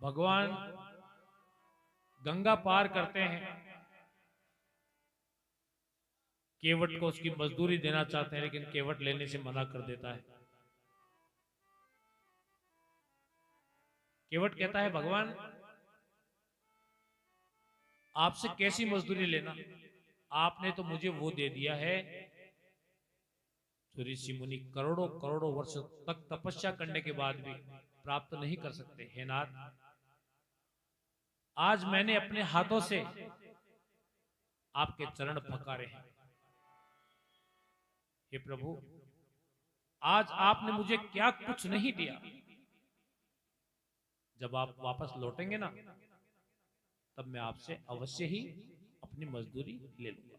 भगवान गंगा पार करते हैं, केवट को उसकी मजदूरी देना चाहते हैं, लेकिन केवट लेने से मना कर देता है। केवट कहता है, भगवान आपसे कैसी मजदूरी लेना, आपने तो मुझे वो दे दिया है जो ऋषि मुनि करोड़ों करोड़ों वर्ष तक तपस्या करने के बाद भी प्राप्त नहीं कर सकते। हे नाथ, आज मैंने अपने हाथों से आपके चरण पखारे हैं। हे प्रभु, आज आपने मुझे क्या कुछ नहीं दिया। जब आप वापस लौटेंगे ना, तब मैं आपसे अवश्य ही अपनी मजदूरी ले लूंगा।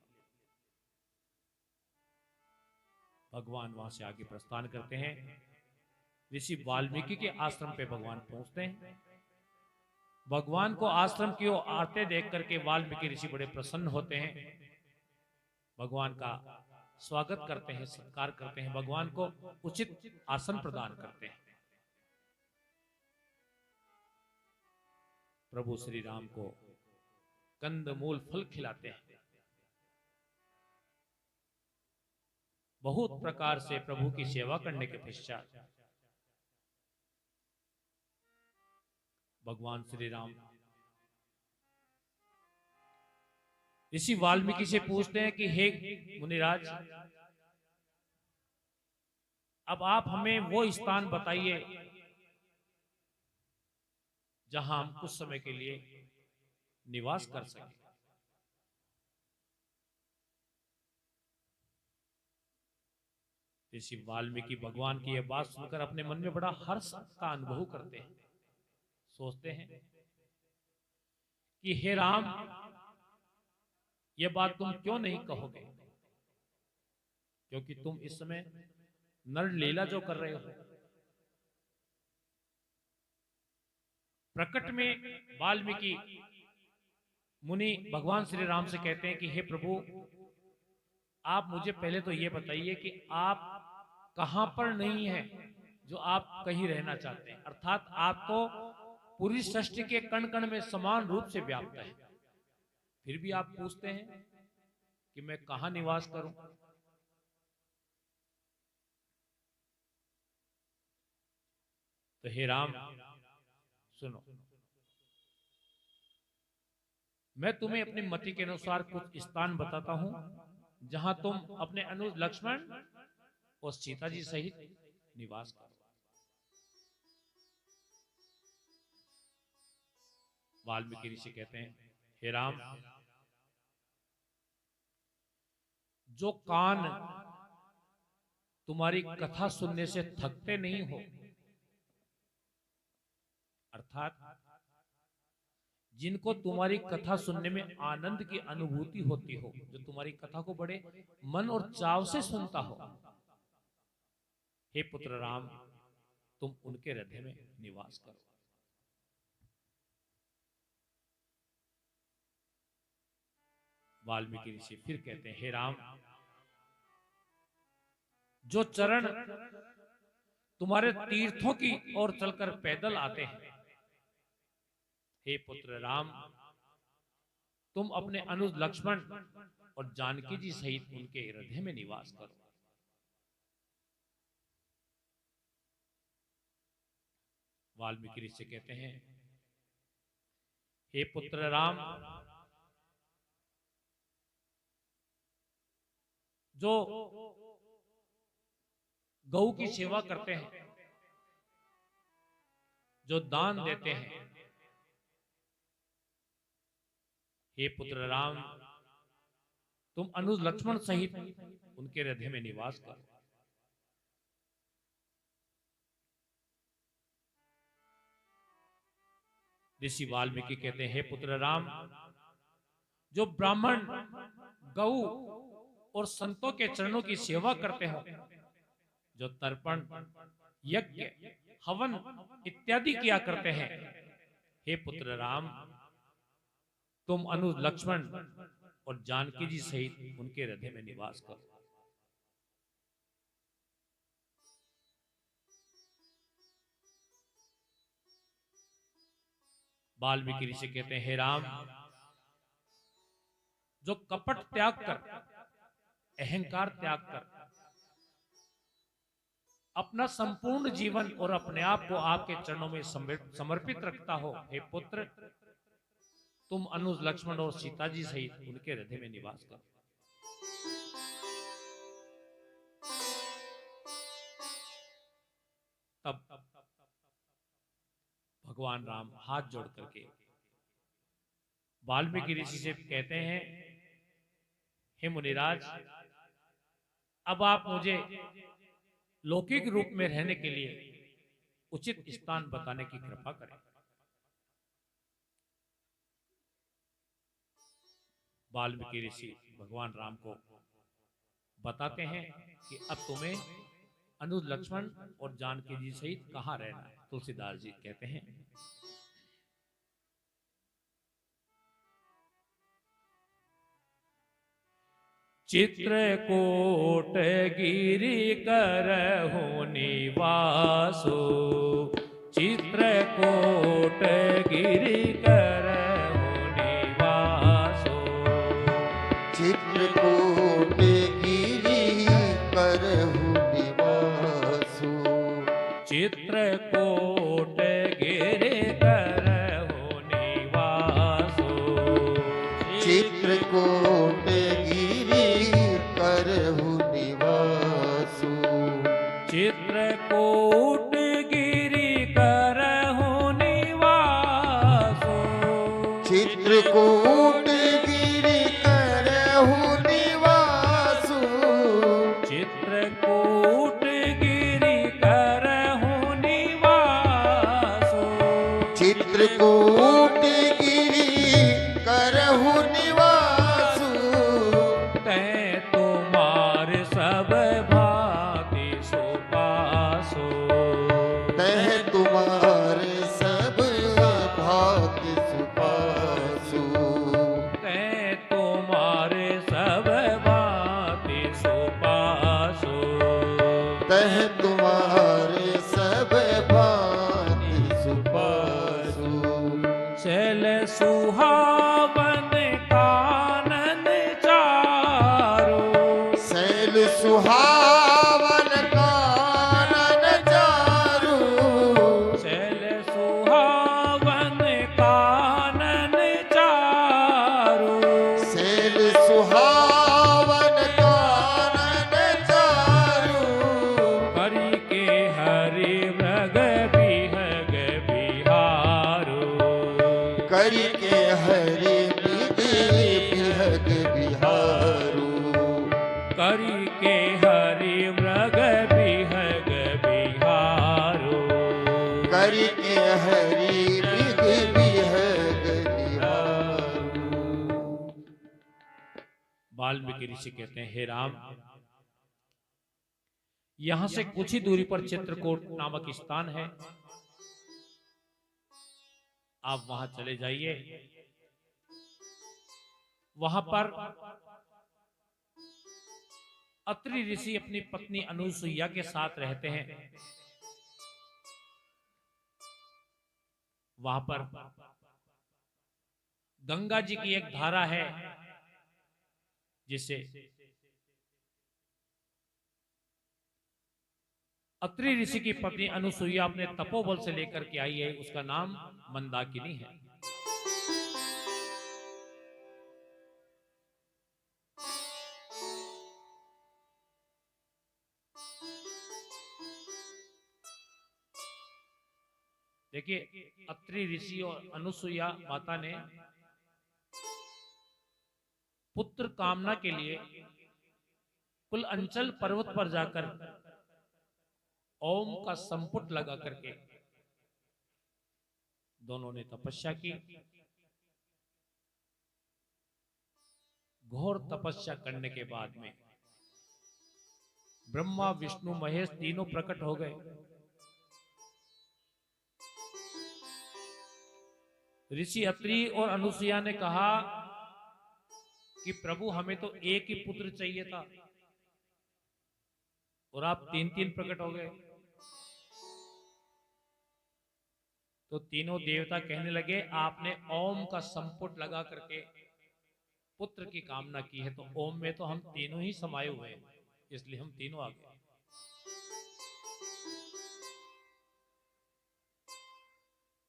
भगवान वहां से आगे प्रस्थान करते हैं। ऋषि वाल्मीकि के आश्रम पे भगवान पहुंचते हैं। भगवान को आश्रम की ओर आते देख करके वाल्मीकि ऋषि बड़े प्रसन्न होते हैं। भगवान का स्वागत करते हैं, सत्कार करते हैं, भगवान को उचित आसन प्रदान करते हैं। प्रभु श्री राम को कंद मूल फल खिलाते हैं। बहुत प्रकार से प्रभु की सेवा करने के पश्चात भगवान श्री राम ऋषि वाल्मीकि से पूछते हैं कि हे मुनिराज, अब आप हमें वो स्थान बताइए जहां हम कुछ समय के लिए निवास कर सकें। ऋषि वाल्मीकि भगवान की यह बात सुनकर अपने मन में बड़ा हर्ष का अनुभव करते हैं। सोचते हैं कि हे राम, यह बात तुम क्यों नहीं कहोगे, क्योंकि तुम इस समय नर लीला जो कर रहे हो, प्रकट में वाल्मीकि मुनि भगवान श्री राम से कहते हैं कि हे प्रभु, आप मुझे पहले तो यह बताइए कि आप कहां पर नहीं है जो आप कहीं रहना चाहते हैं। अर्थात आप तो पूरी सृष्टि के कण कण में समान रूप से व्याप्त है, फिर भी आप पूछते हैं कि मैं कहां निवास करूं। तो हे राम सुनो, मैं तुम्हें अपनी मति के अनुसार कुछ स्थान बताता हूं जहां तुम अपने अनुज लक्ष्मण और सीता जी सहित निवास करो। वाल्मीकि ऋषि कहते हैं, हे राम, जो कान तुम्हारी कथा सुनने से थकते नहीं हो, अर्थात जिनको तुम्हारी कथा सुनने में आनंद की अनुभूति होती हो, जो तुम्हारी कथा को बड़े मन और चाव से सुनता हो, हे पुत्र राम, तुम उनके हृदय में निवास करो। वाल्मीकि ऋषि फिर कहते हैं, हे राम, जो चरण तुम्हारे तीर्थों की ओर चलकर पैदल आते हैं, हे पुत्र राम, तुम अपने अनुज लक्ष्मण और जानकी जी सहित उनके हृदय में निवास करो। वाल्मीकि ऋषि कहते हैं, हे पुत्र राम, जो गौ की सेवा करते हैं, जो दान देते हैं, हे पुत्र राम, तुम अनुज लक्ष्मण सहित उनके हृदय में निवास करो। ऋषि वाल्मीकि कहते हैं, हे पुत्र राम, जो ब्राह्मण गौ और संतों के चरणों की सेवा करते हो, जो तर्पण, यज्ञ, हवन इत्यादि किया करते हैं, हे पुत्र राम, तुम अनुज लक्ष्मण और जानकी जी सहित उनके हृदय में निवास करो। वाल्मीकि ऋषि कहते हैं, हे राम, जो कपट त्याग कर, अहंकार त्याग कर अपना संपूर्ण जीवन और अपने आप को आपके चरणों में समर्पित रखता हो, हे पुत्र, तुम अनुज, लक्ष्मण और सीता जी सहित उनके हृदय में निवास करो। तब भगवान राम हाथ जोड़ करके वाल्मीकि ऋषि से कहते हैं, हे मुनिराज, अब आप मुझे लौकिक रूप में रहने के लिए उचित स्थान बताने की कृपा करें। वाल्मीकि ऋषि भगवान राम को बताते हैं कि अब तुम्हें अनुज, लक्ष्मण और जानकी जी सहित कहां रहना है। तुलसीदास जी कहते हैं, चित्रकूट गिरि करहु निवासो, चित्रकूट गिरि करहु निवासो, चित्रकूट गिरि करहु निवासो, चित्रकूट गिरि करहु निवासो, चित्रकूट करहु निवासो, चित्रकूट गिरि करहु निवासो, चित्रकूट गिरि करहु निवासो, चित्रकूट गिरि करहु निवासो, चित्रकूट गिरि करहु निवासो, तै तुम्हार सब भांति सुपासो, तह तुम्हारे सब भांति सुपासो, तै तुम्हारे सब भांति सुपासो, तह तुम्हारे सब भांति सुपासो, चल सुहावन कानन चारो, शैल सुहावन कानन चारु, चल सुहावन कानन चारो, शैल सुहावन कानन चारु, करी के हरि मृग बिहग बिहारो, करि के हरि बिहग बिहारू, करी के हरि मृग बिहग बिहारो, करि के हरि बिहग बिहारू। वाल्मीकि ऋषि कहते हैं, हे राम, यहां से कुछ ही दूरी पर चित्रकूट नामक स्थान है, आप वहां चले जाइए। वहां पर अत्रि ऋषि अपनी पत्नी अनुसुईया के साथ रहते हैं। वहां पर गंगा जी की एक धारा है, जिसे अत्रि ऋषि की पत्नी अनुसुईया अपने तपोबल से लेकर के आई है। उसका नाम मंदाकिनी है। देखिए, अत्रि ऋषि और अनुसुईया माता ने पुत्र कामना के लिए कुल अंचल पर्वत पर जाकर ओम का संपुट लगा करके दोनों ने तपस्या की। घोर तपस्या करने के बाद में ब्रह्मा, विष्णु, महेश तीनों प्रकट हो गए। ऋषि अत्रि और अनुसुईया ने कहा कि प्रभु, हमें तो एक ही पुत्र चाहिए था और आप तीन तीन प्रकट हो गए। तो तीनों देवता कहने लगे आपने ओम का संपुट लगा करके पुत्र की कामना की है, तो ओम में तो हम तीनों ही समाये हुए हैं, इसलिए हम तीनों आ गए।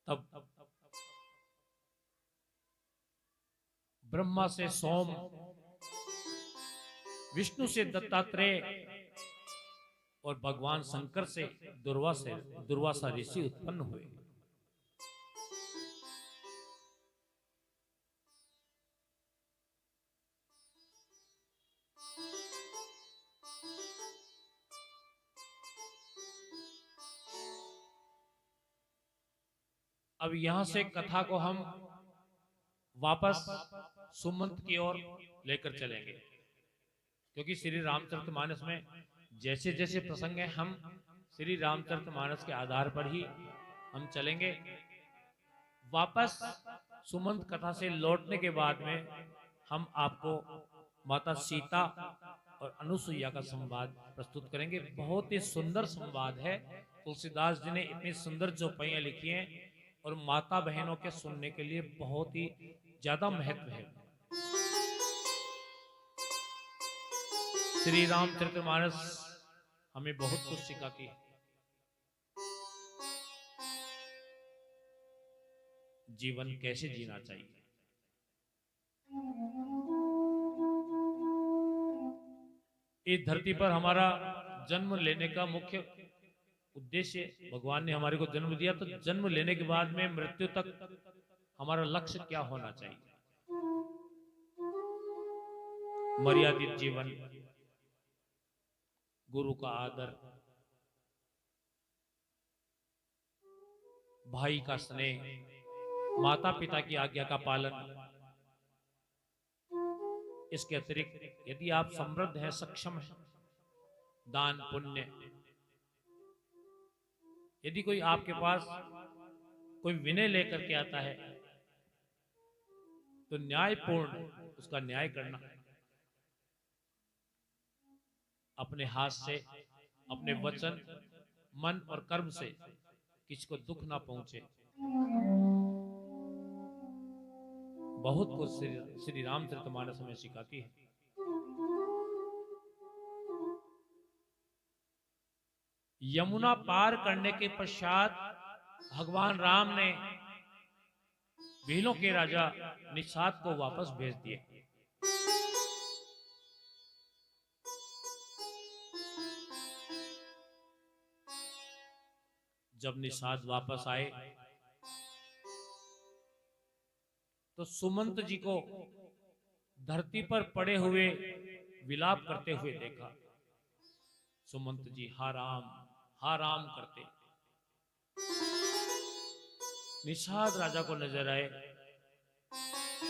तब ब्रह्मा से सोम, विष्णु से दत्तात्रेय और भगवान शंकर से दुर्वासा ऋषि उत्पन्न हुए। अब यहां से कथा को हम वापस सुमंत की ओर लेकर चलेंगे, क्योंकि श्री रामचरितमानस में जैसे जैसे प्रसंग है हम श्री रामचरितमानस के आधार पर ही हम चलेंगे। वापस सुमंत कथा से लौटने के बाद में हम आपको माता सीता और अनुसुईया का संवाद प्रस्तुत करेंगे। बहुत ही सुंदर संवाद है। तुलसीदास जी ने इतनी सुंदर चौपाइयां लिखी हैं और माता बहनों के सुनने के लिए बहुत ही ज्यादा महत्व है। श्री रामचरितमानस हमें बहुत कुछ सिखाती है। जीवन कैसे जीना चाहिए। इस धरती पर हमारा जन्म लेने का मुख्य उद्देश्य, भगवान ने हमारे को जन्म दिया, तो जन्म लेने के बाद में मृत्यु तक हमारा लक्ष्य क्या होना चाहिए। मर्यादित जीवन, गुरु का आदर, भाई का स्नेह, माता पिता की आज्ञा का पालन। इसके अतिरिक्त यदि आप समृद्ध हैं, सक्षम हैं, दान पुण्य। यदि कोई आपके पास कोई विनय लेकर के आता है तो न्यायपूर्ण उसका न्याय करना, अपने हाथ से, अपने वचन, मन और कर्म से किसी को दुख ना पहुंचे। बहुत कुछ श्री रामचरितमानस हमें सिखाती है। यमुना पार करने के पश्चात भगवान राम ने भीलों के राजा निषाद को वापस भेज दिए। जब निषाद वापस आए तो सुमंत जी को धरती पर पड़े हुए विलाप करते हुए देखा। सुमंत जी हा राम करते। निषाद राजा को नजर आए।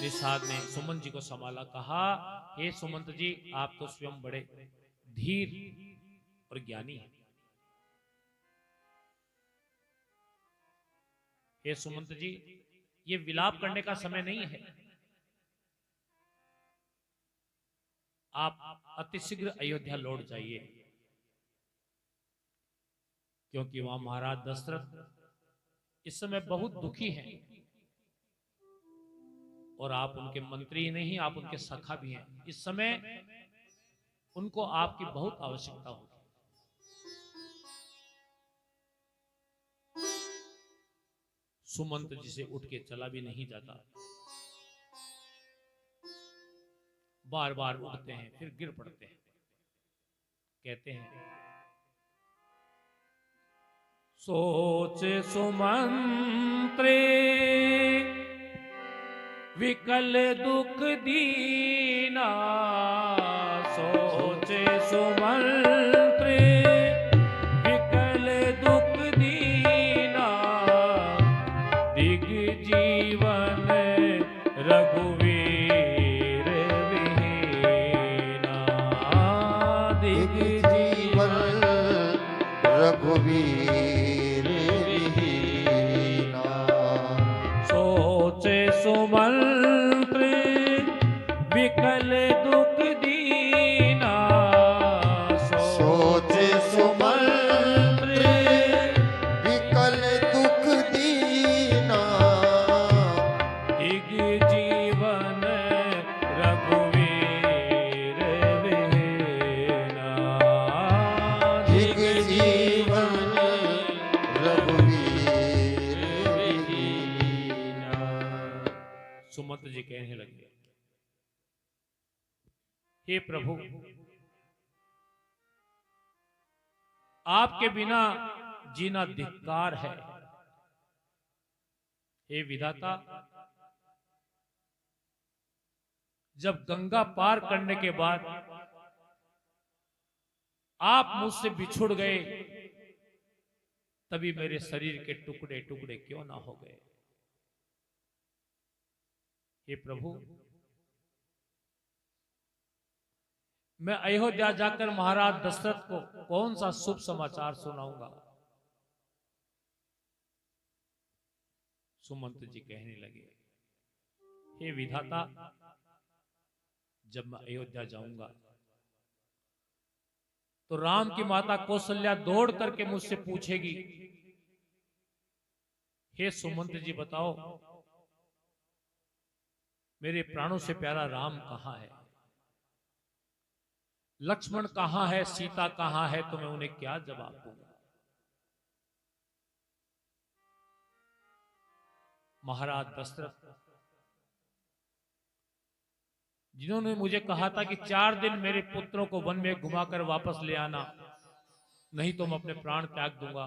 निषाद ने सुमंत जी को संभाला, कहा हे सुमंत जी, आप तो स्वयं बड़े धीर और ज्ञानी हैं। हे सुमंत जी, ये विलाप करने का समय नहीं है। आप अतिशीघ्र अयोध्या लौट जाइए, क्योंकि वहां महाराज दशरथ इस समय बहुत दुखी हैं और आप उनके मंत्री ही नहीं, आप उनके सखा भी हैं। इस समय उनको आपकी बहुत आवश्यकता होगी। सुमंत जी से उठ के चला भी नहीं जाता, बार बार उठते हैं फिर गिर पड़ते हैं। कहते हैं, सोच सुमंत्रे विकल दुख दीना, सोच सुमंत्रे विकल दुख दीना, दिग जीवन रघुवीर विहीना, दिग जीवन रघुवीर विहीना। सोच सुमंत्र विकल दुख दीना, सोच सुमंत्र विकल दुख दीना, कहने लगे, हे प्रभु, आपके बिना जीना धिक्कार है। हे विधाता, जब गंगा पार करने के बाद आप मुझसे बिछुड़ गए, तभी मेरे शरीर के टुकड़े टुकड़े क्यों ना हो गए। हे प्रभु, मैं अयोध्या जाकर महाराज दशरथ को कौन सा शुभ समाचार सुनाऊंगा। सुमंत जी कहने लगे, हे विधाता, जब मैं अयोध्या जाऊंगा तो राम की माता कौशल्या दौड़ करके मुझसे पूछेगी, हे सुमंत जी बताओ, मेरे प्राणों से प्यारा राम कहां है, लक्ष्मण कहां है, सीता कहां है, तो मैं उन्हें क्या जवाब दूंगा। महाराज दशरथ, जिन्होंने मुझे कहा था कि 4 दिन मेरे पुत्रों को वन में घुमाकर वापस ले आना, नहीं तो मैं अपने प्राण त्याग दूंगा।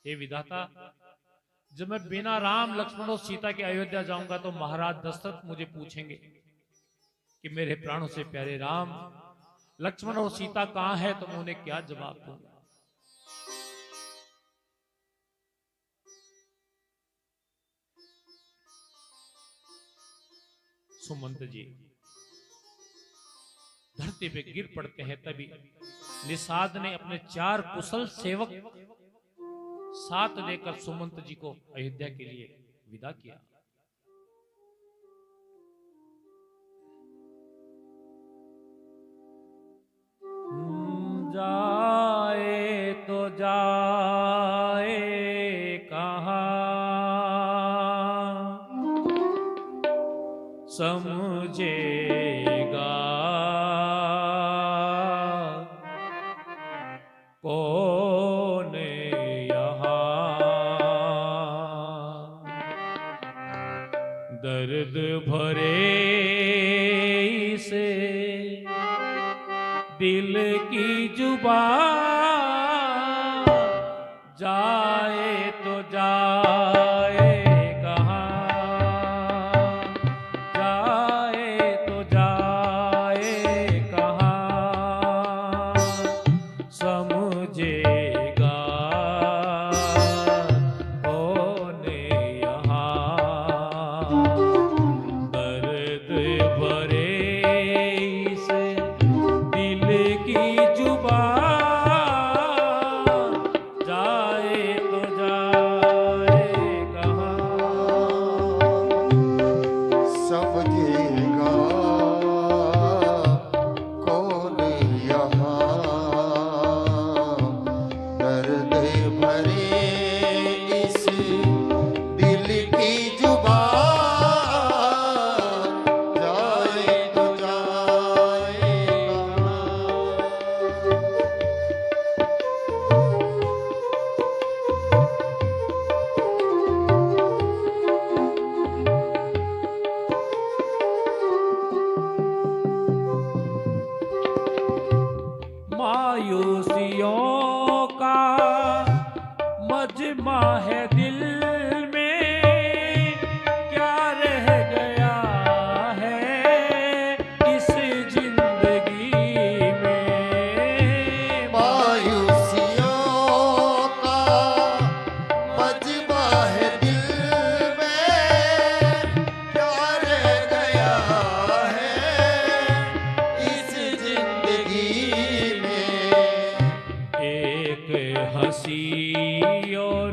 हे विधाता, जब मैं बिना राम लक्ष्मण और सीता के अयोध्या जाऊंगा तो महाराज दशरथ मुझे पूछेंगे कि मेरे प्राणों से प्यारे राम, लक्ष्मण और सीता कहां है, तो मैं उन्हें क्या जवाब दूंगा। सुमंत जी धरती पे गिर पड़ते हैं। तभी निषाद ने अपने 4 कुशल सेवक साथ लेकर सुमंत जी को अयोध्या के लिए विदा किया। जाए तो जाए कहां, समझेगा कौन यहाँ, दर्द भरे से दिल की जुबान, जाए तो जाए मायूसियों का मजमा है दिल में, क्या रह गया है इस जिंदगी में। मायूसियों का मजमा है दिल में, क्या रह गया है इस जिंदगी में। एक हंसी और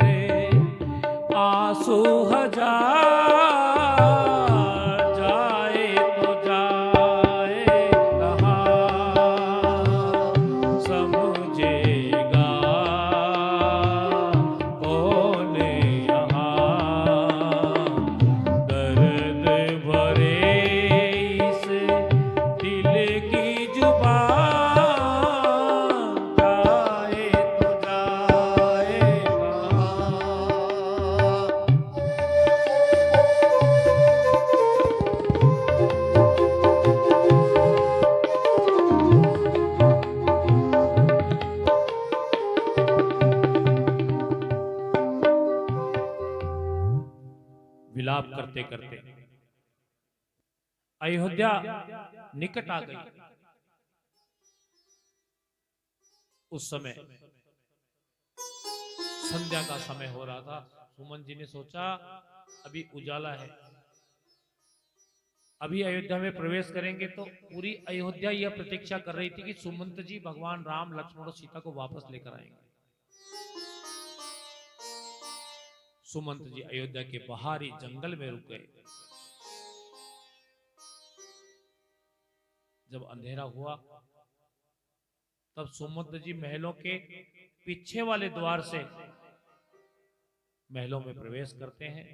करते करते अयोध्या निकट आ गई। उस समय संध्या का समय हो रहा था। सुमन जी ने सोचा अभी उजाला है, अभी अयोध्या में प्रवेश करेंगे तो पूरी अयोध्या यह प्रतीक्षा कर रही थी कि सुमंत जी भगवान राम लक्ष्मण और सीता को वापस लेकर आएंगे। सुमंत जी अयोध्या के बाहरी जंगल में रुक गए। जब अंधेरा हुआ तब सुमंत जी महलों के पीछे वाले द्वार से महलों में प्रवेश करते हैं।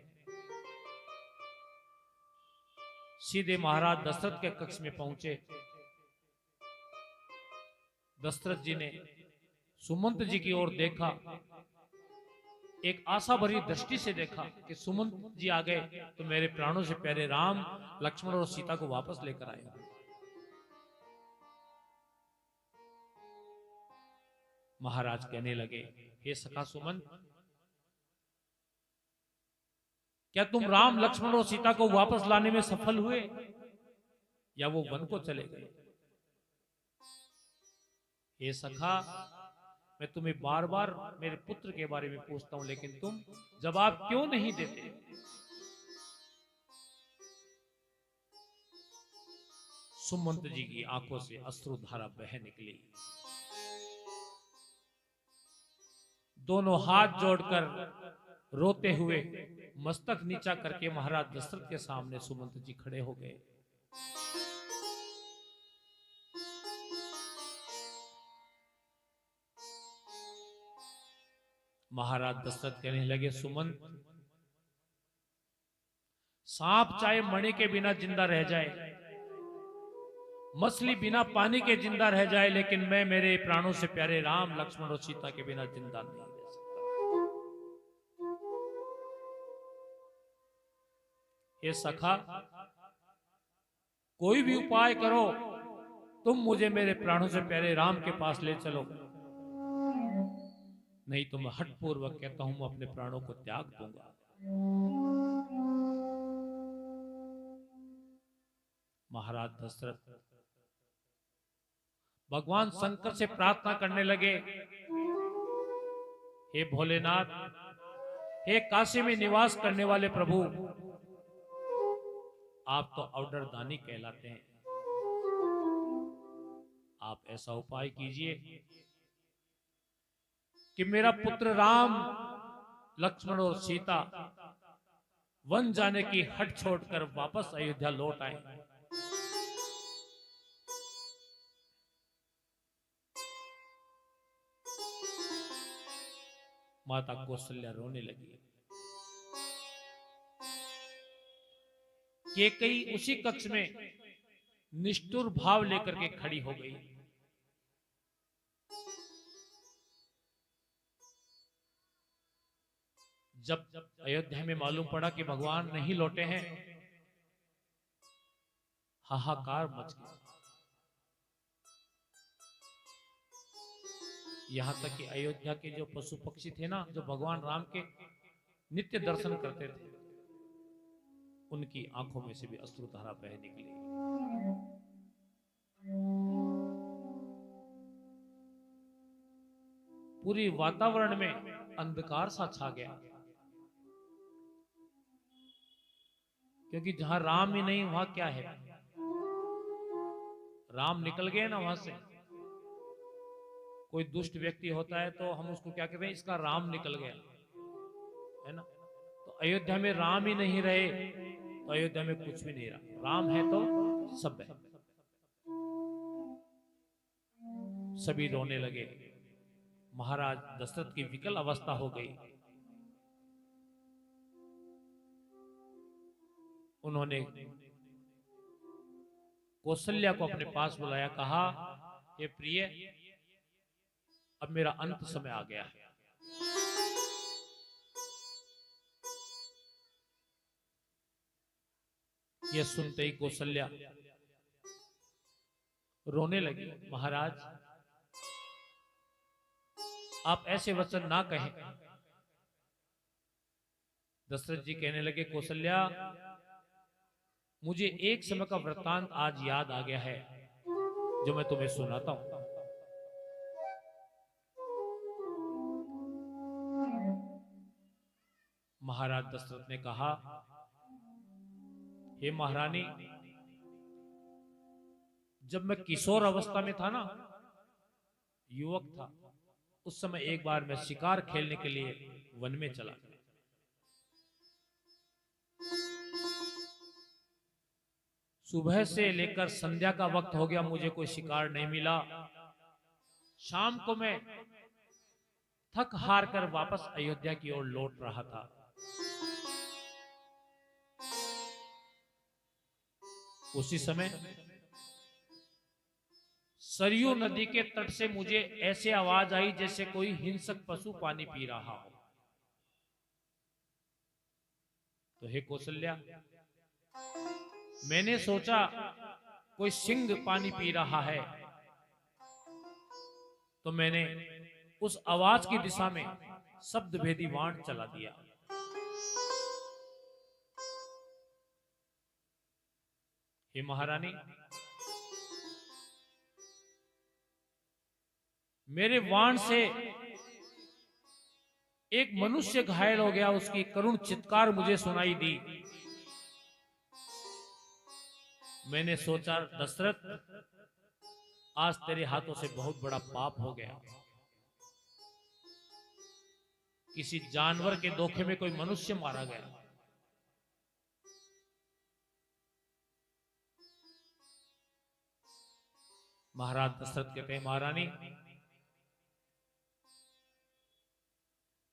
सीधे महाराज दशरथ के कक्ष में पहुंचे। दशरथ जी ने सुमंत जी की ओर देखा, एक आशा भरी दृष्टि से देखा कि सुमंत जी आ गए तो मेरे प्राणों से प्यारे राम लक्ष्मण और सीता को वापस लेकर आए। महाराज कहने लगे, हे सखा सुमंत, क्या तुम राम लक्ष्मण और सीता को वापस लाने में सफल हुए या वो वन को चले गए? हे सखा, मैं तुम्हें बार बार मेरे पुत्र के बारे में पूछता हूं लेकिन तुम जवाब क्यों नहीं देते? सुमंत जी की आंखों से अश्रुधारा बह निकली। दोनों हाथ जोड़कर रोते हुए मस्तक नीचा करके महाराज दशरथ के सामने सुमंत जी खड़े हो गए। महाराज दशरथ कहने लगे, सुमंत, सांप चाहे मणि के बिना जिंदा रह जाए, मछली बिना पानी के जिंदा रह जाए, लेकिन मैं मेरे प्राणों से प्यारे राम लक्ष्मण और सीता के बिना जिंदा नहीं रह सकता। हे सखा, कोई भी उपाय करो, तुम मुझे मेरे प्राणों से प्यारे राम के पास ले चलो, नहीं तो मैं हठपूर्वक कहता हूं मैं अपने प्राणों को त्याग दूंगा। महाराज दशरथ भगवान शंकर से प्रार्थना करने लगे, हे भोलेनाथ, हे काशी में निवास करने वाले प्रभु, आप तो ऑर्डर दानी कहलाते हैं। आप ऐसा उपाय कीजिए कि मेरा पुत्र राम लक्ष्मण और सीता वन जाने की हट छोड़कर वापस अयोध्या लौट आए। माता कौशल्या रोने लगी। केकई उसी कक्ष में निष्ठुर भाव लेकर के खड़ी हो गई। जब अयोध्या में मालूम पड़ा कि भगवान नहीं लौटे हैं, हाहाकार मच गया। यहां तक कि अयोध्या के जो पशु पक्षी थे ना, जो भगवान राम के नित्य दर्शन करते थे, उनकी आंखों में से भी अश्रुधारा बह निकली। पूरी वातावरण में अंधकार सा छा गया, क्योंकि जहां राम ही नहीं वहां क्या है? राम निकल गए ना वहां से। कोई दुष्ट व्यक्ति होता है तो हम उसको क्या कहते हैं? इसका राम निकल गया, है ना? तो अयोध्या में राम ही नहीं रहे तो अयोध्या में कुछ भी नहीं रहा। राम है तो सब है। सभी रोने लगे। महाराज दशरथ की विकल अवस्था हो गई। उन्होंने कौशल्या को अपने पास बुलाया, कहा, ये प्रिय, अब मेरा अंत समय आ गया है। यह सुनते ही कौशल्या रोने लगी। महाराज, आप ऐसे वचन ना कहें। दशरथ जी कहने लगे, कौशल्या, मुझे एक समय का वृत्तांत आज याद आ गया है, जो मैं तुम्हें सुनाता हूं। महाराज दशरथ ने कहा, हे महारानी, जब मैं किशोर अवस्था में था ना, युवक था, उस समय एक बार मैं शिकार खेलने के लिए वन में चला गया। सुबह से लेकर संध्या का वक्त हो गया, मुझे कोई शिकार नहीं मिला। शाम को मैं थक हार कर वापस अयोध्या की ओर लौट रहा था। उसी समय सरयू नदी के तट से मुझे ऐसे आवाज आई जैसे कोई हिंसक पशु पानी पी रहा हो। तो हे कौशल्या, मैंने सोचा कोई सिंह पानी पी रहा है, तो मैंने उस आवाज की दिशा में शब्द भेदी बाण चला दिया। हे महारानी, मेरे बाण से एक मनुष्य घायल हो गया, उसकी करुण चित्कार मुझे सुनाई दी। मैंने सोचा, दशरथ, आज तेरे हाथों से बहुत बड़ा पाप हो गया। किसी जानवर के धोखे में कोई मनुष्य मारा गया। महाराज दशरथ कहते हैं, महारानी,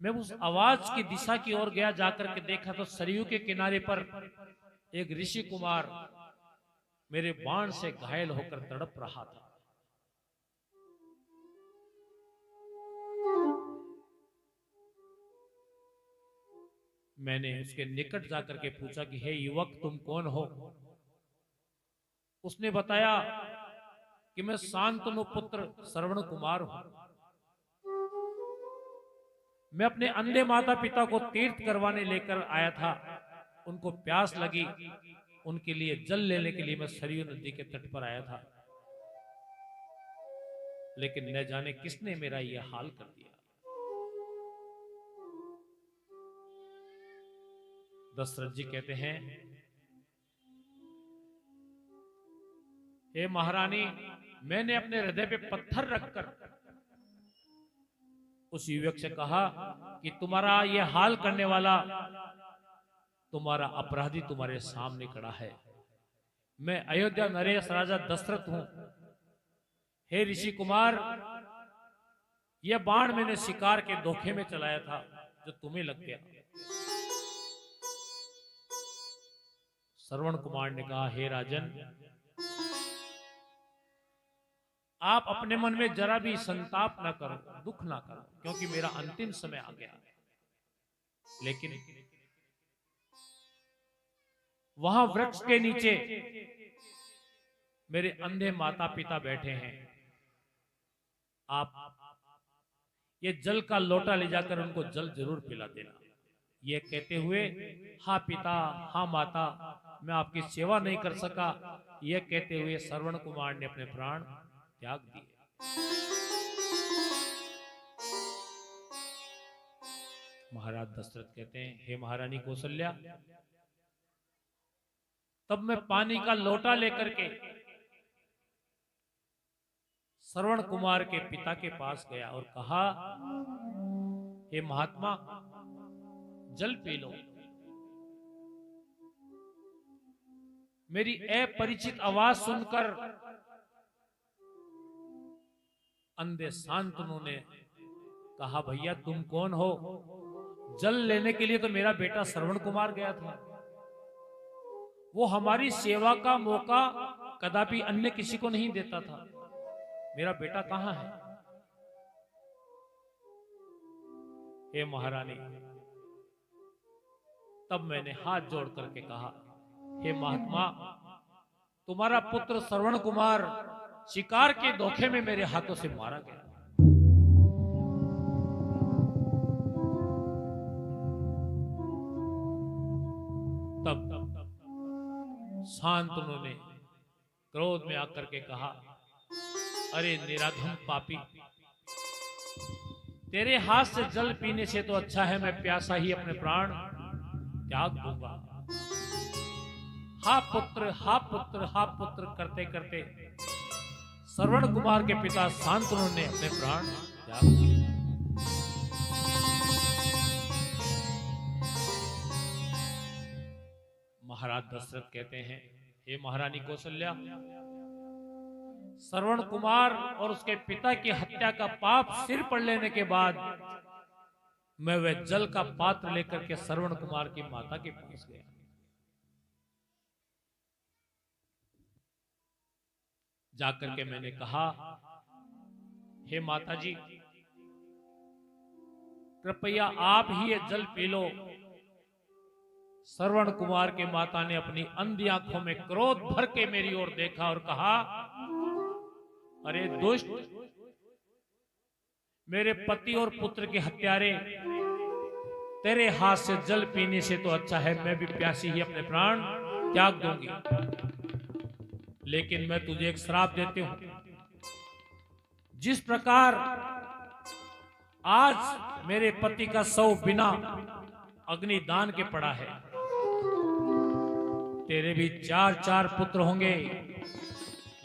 मैं उस आवाज की दिशा की ओर गया, जाकर के देखा तो सरयू के किनारे पर एक ऋषि कुमार मेरे बाण से घायल होकर तड़प रहा था। मैंने उसके निकट जाकर के पूछा कि हे युवक, तुम कौन हो? उसने बताया कि मैं शांतनु पुत्र श्रवण कुमार हूं। मैं अपने अंधे माता पिता को तीर्थ करवाने लेकर आया था। उनको प्यास लगी, उनके लिए जल लेने के लिए मैं सरयू नदी के तट पर आया था, लेकिन न जाने किसने मेरा यह हाल कर दिया। दशरथ जी कहते हैं, हे महारानी, मैंने अपने हृदय पे पत्थर रखकर उस युवक से कहा कि तुम्हारा यह हाल करने वाला तुम्हारा अपराधी तुम्हारे सामने खड़ा है। मैं अयोध्या नरेश राजा दशरथ हूं। हे ऋषि कुमार, यह बाण मैंने शिकार के धोखे में चलाया था, जो तुम्हें लग गया। श्रवण कुमार ने कहा, हे राजन, आप अपने मन में जरा भी संताप ना करो, दुख ना करो, क्योंकि मेरा अंतिम समय आ गया। लेकिन वहां वृक्ष के नीचे मेरे अंधे माता पिता बैठे हैं। आप ये जल का लोटा ले जाकर उनको जल जरूर पिला देना। ये कहते हुए, हाँ पिता, हाँ माता, मैं आपकी सेवा नहीं कर सका, यह कहते हुए श्रवण कुमार ने अपने प्राण त्याग दिए। महाराज दशरथ कहते हैं, हे महारानी कौशल्या, तब मैं पानी का लोटा लेकर के श्रवण कुमार के पिता के पास गया और कहा, हे महात्मा, जल पी लो। मेरी अपरिचित आवाज सुनकर अंधे शांतनु ने कहा, भैया तुम कौन हो? जल लेने के लिए तो मेरा बेटा श्रवण कुमार गया था। वो हमारी सेवा का मौका कदापि अन्य किसी को नहीं देता था। मेरा बेटा कहां है? हे महारानी, तब मैंने हाथ जोड़ करके कहा, हे महात्मा, तुम्हारा पुत्र श्रवण कुमार शिकार के धोखे में मेरे हाथों से मारा गया। तब शांतनु ने क्रोध में आकर के कहा, अरे निराधम पापी, तेरे हाथ से जल पीने से तो अच्छा है मैं प्यासा ही अपने प्राण त्याग दूंगा। हा पुत्र, हा पुत्र, हा पुत्र करते करते श्रवण कुमार के पिता शांतनु ने अपने प्राण त्याग दिए। महाराज दशरथ कहते हैं, हे महारानी कौशल्या, श्रवण कुमार और उसके पिता की हत्या का पाप सिर पर लेने के बाद मैं वह जल का पात्र लेकर के श्रवण कुमार की माता के पास गया। जाकर के मैंने कहा, हे माता जी, कृपया आप ही ये जल पी लो। श्रवण कुमार की माता ने अपनी अंधी आंखों में क्रोध भर के मेरी ओर देखा और कहा, अरे दुष्ट, मेरे पति और पुत्र के हत्यारे, तेरे हाथ से जल पीने से तो अच्छा है मैं भी प्यासी ही अपने प्राण त्याग दूंगी। लेकिन मैं तुझे एक श्राप देती हूं। जिस प्रकार आज मेरे पति का शव बिना अग्निदान के पड़ा है, तेरे भी 4 पुत्र होंगे,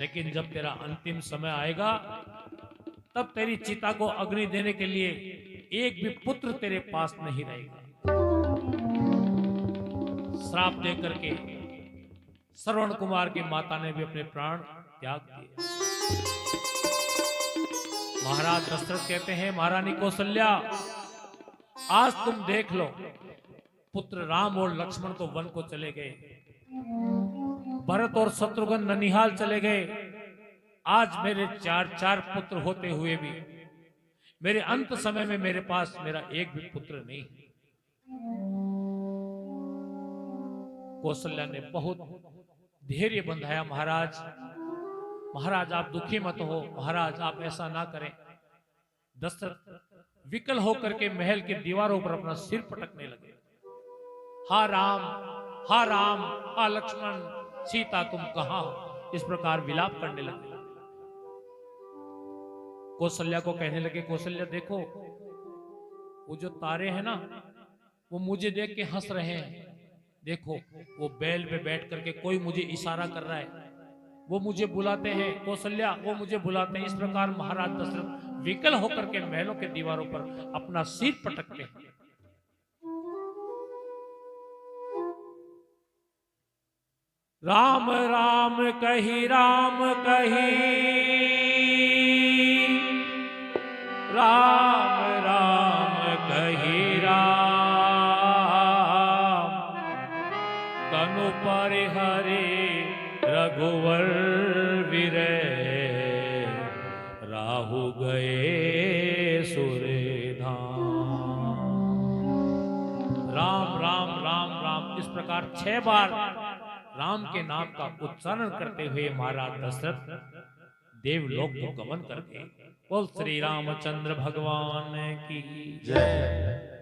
लेकिन जब तेरा अंतिम समय आएगा तब तेरी चिता को अग्नि देने के लिए एक भी पुत्र तेरे पास नहीं रहेगा। श्राप दे करके श्रवण कुमार की माता ने भी अपने प्राण त्याग दिए। महाराज दशरथ कहते हैं, महारानी कौशल्या, आज तुम देख लो, पुत्र राम और लक्ष्मण तो वन को चले गए, भरत और शत्रुघ्न ननिहाल चले गए। आज मेरे 4 पुत्र होते हुए भी मेरे अंत समय में मेरे पास मेरा एक भी पुत्र नहीं। कौशल्या ने बहुत धैर्य बंधाया, महाराज, महाराज आप दुखी मत हो, महाराज आप ऐसा ना करें। दशरथ विकल होकर के महल के दीवारों पर अपना सिर पटकने लगे। हा राम, हा राम, हा लक्ष्मण, सीता तुम कहां हो, इस प्रकार विलाप करने लगे। कौशल्या को कहने लगे, कौशल्या देखो, वो जो तारे हैं ना, वो मुझे देख के हंस रहे हैं। देखो वो बैल पे बैठ करके कोई मुझे इशारा कर रहा है, वो मुझे बुलाते हैं। कौशल्या, वो मुझे बुलाते हैं। इस प्रकार महाराज दशरथ विकल होकर के महलों के दीवारों पर अपना सिर पटकते हैं। राम राम कही, राम कही, राम राम कही, राम तनु परिहरे रघुवर विरय, राहु गए सुरेधाम। राम राम राम राम, इस प्रकार 6 बार राम के नाम का उच्चारण करते हुए महाराज दशरथ देवलोक को गमन कर गए। बोल श्री रामचंद्र भगवान की जय।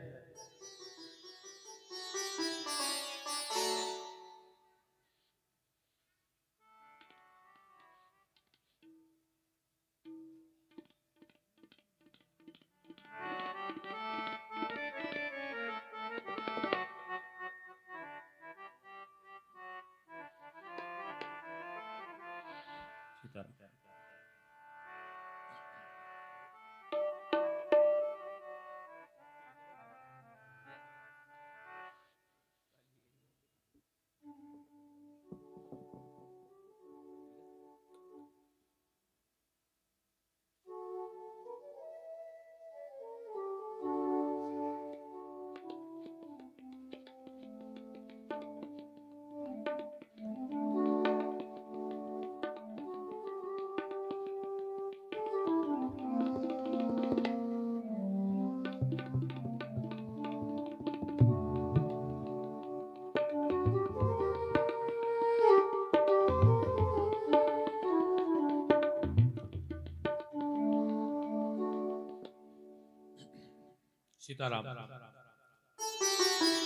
सीताराम,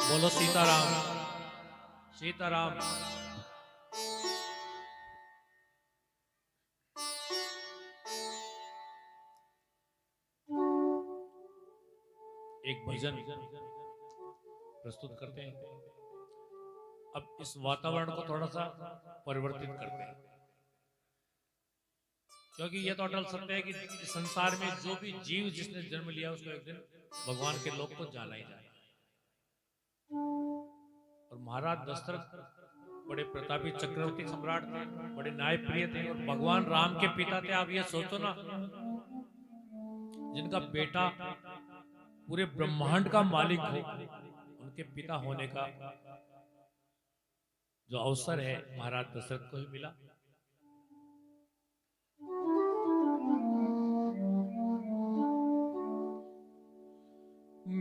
बोलो सीताराम, सीताराम। एक भजन प्रस्तुत करते हैं। अब इस वातावरण को थोड़ा सा परिवर्तित करते हैं, क्योंकि यह तो अटल सत्य है कि इस संसार में जो भी जीव जिसने जन्म लिया उसको एक दिन भगवान के लोक को जाना ही जाना है। और महाराज दशरथ बड़े प्रतापी चक्रवर्ती सम्राट थे, बड़े न्यायप्रिय थे और भगवान राम के पिता थे। आप ये सोचो ना, जिनका बेटा पूरे ब्रह्मांड का मालिक हो, उनके पिता होने का जो अवसर है महाराज दशरथ को ही मिला।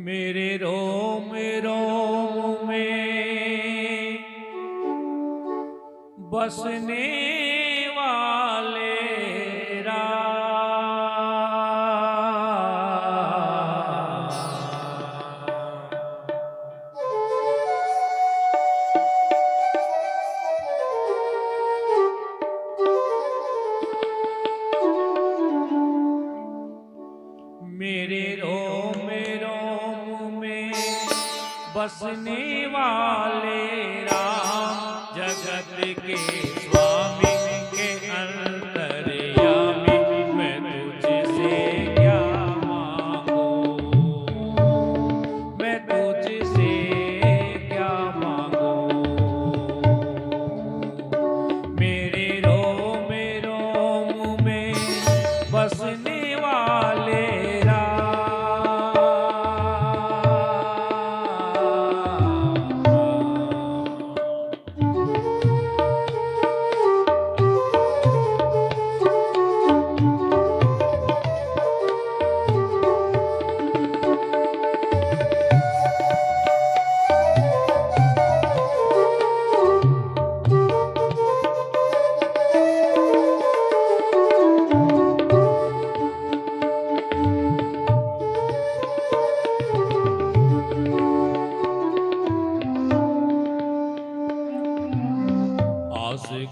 मेरे रोम रोम में बसने वाले मेरे रोम रोम में बसने वाले राम, जगत के स्वामी के अंतर्यामी, मैं तुझसे क्या मांगूं, मैं तुझसे क्या मांगूं। मेरे रोम रोम में बसने वाले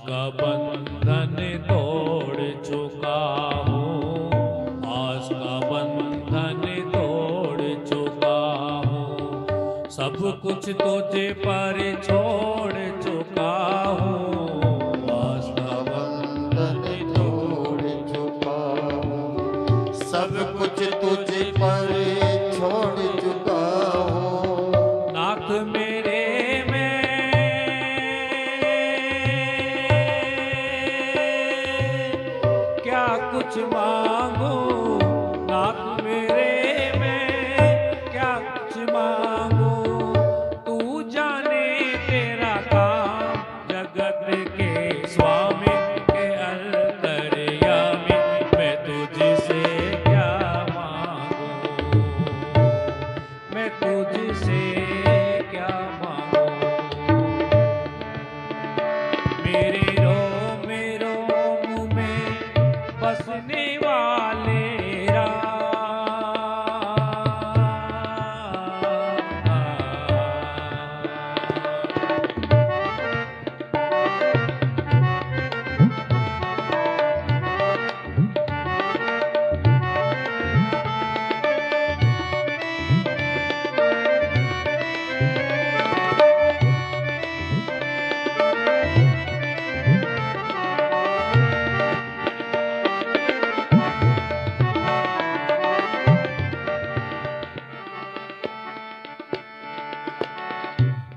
का बंधन तोड़ चुका हूँ, आस का बंधन तोड़ चुका हूँ, सब कुछ तुझे पर छोड़ चुका हूँ, आस का बंधन तोड़ चुका हूँ, सब कुछ तुझ पर छोड़ चुका हूँ। नाथ मेरे कुछ मांगू, नाथ मेरे में क्या कुछ मांगू, तू जाने तेरा काम, जगत के स्वामी के अंतर्यामी, मैं तुझसे क्या मांगू, मैं तुझसे क्या मांगू। मेरे रोम रोम में बसने वाले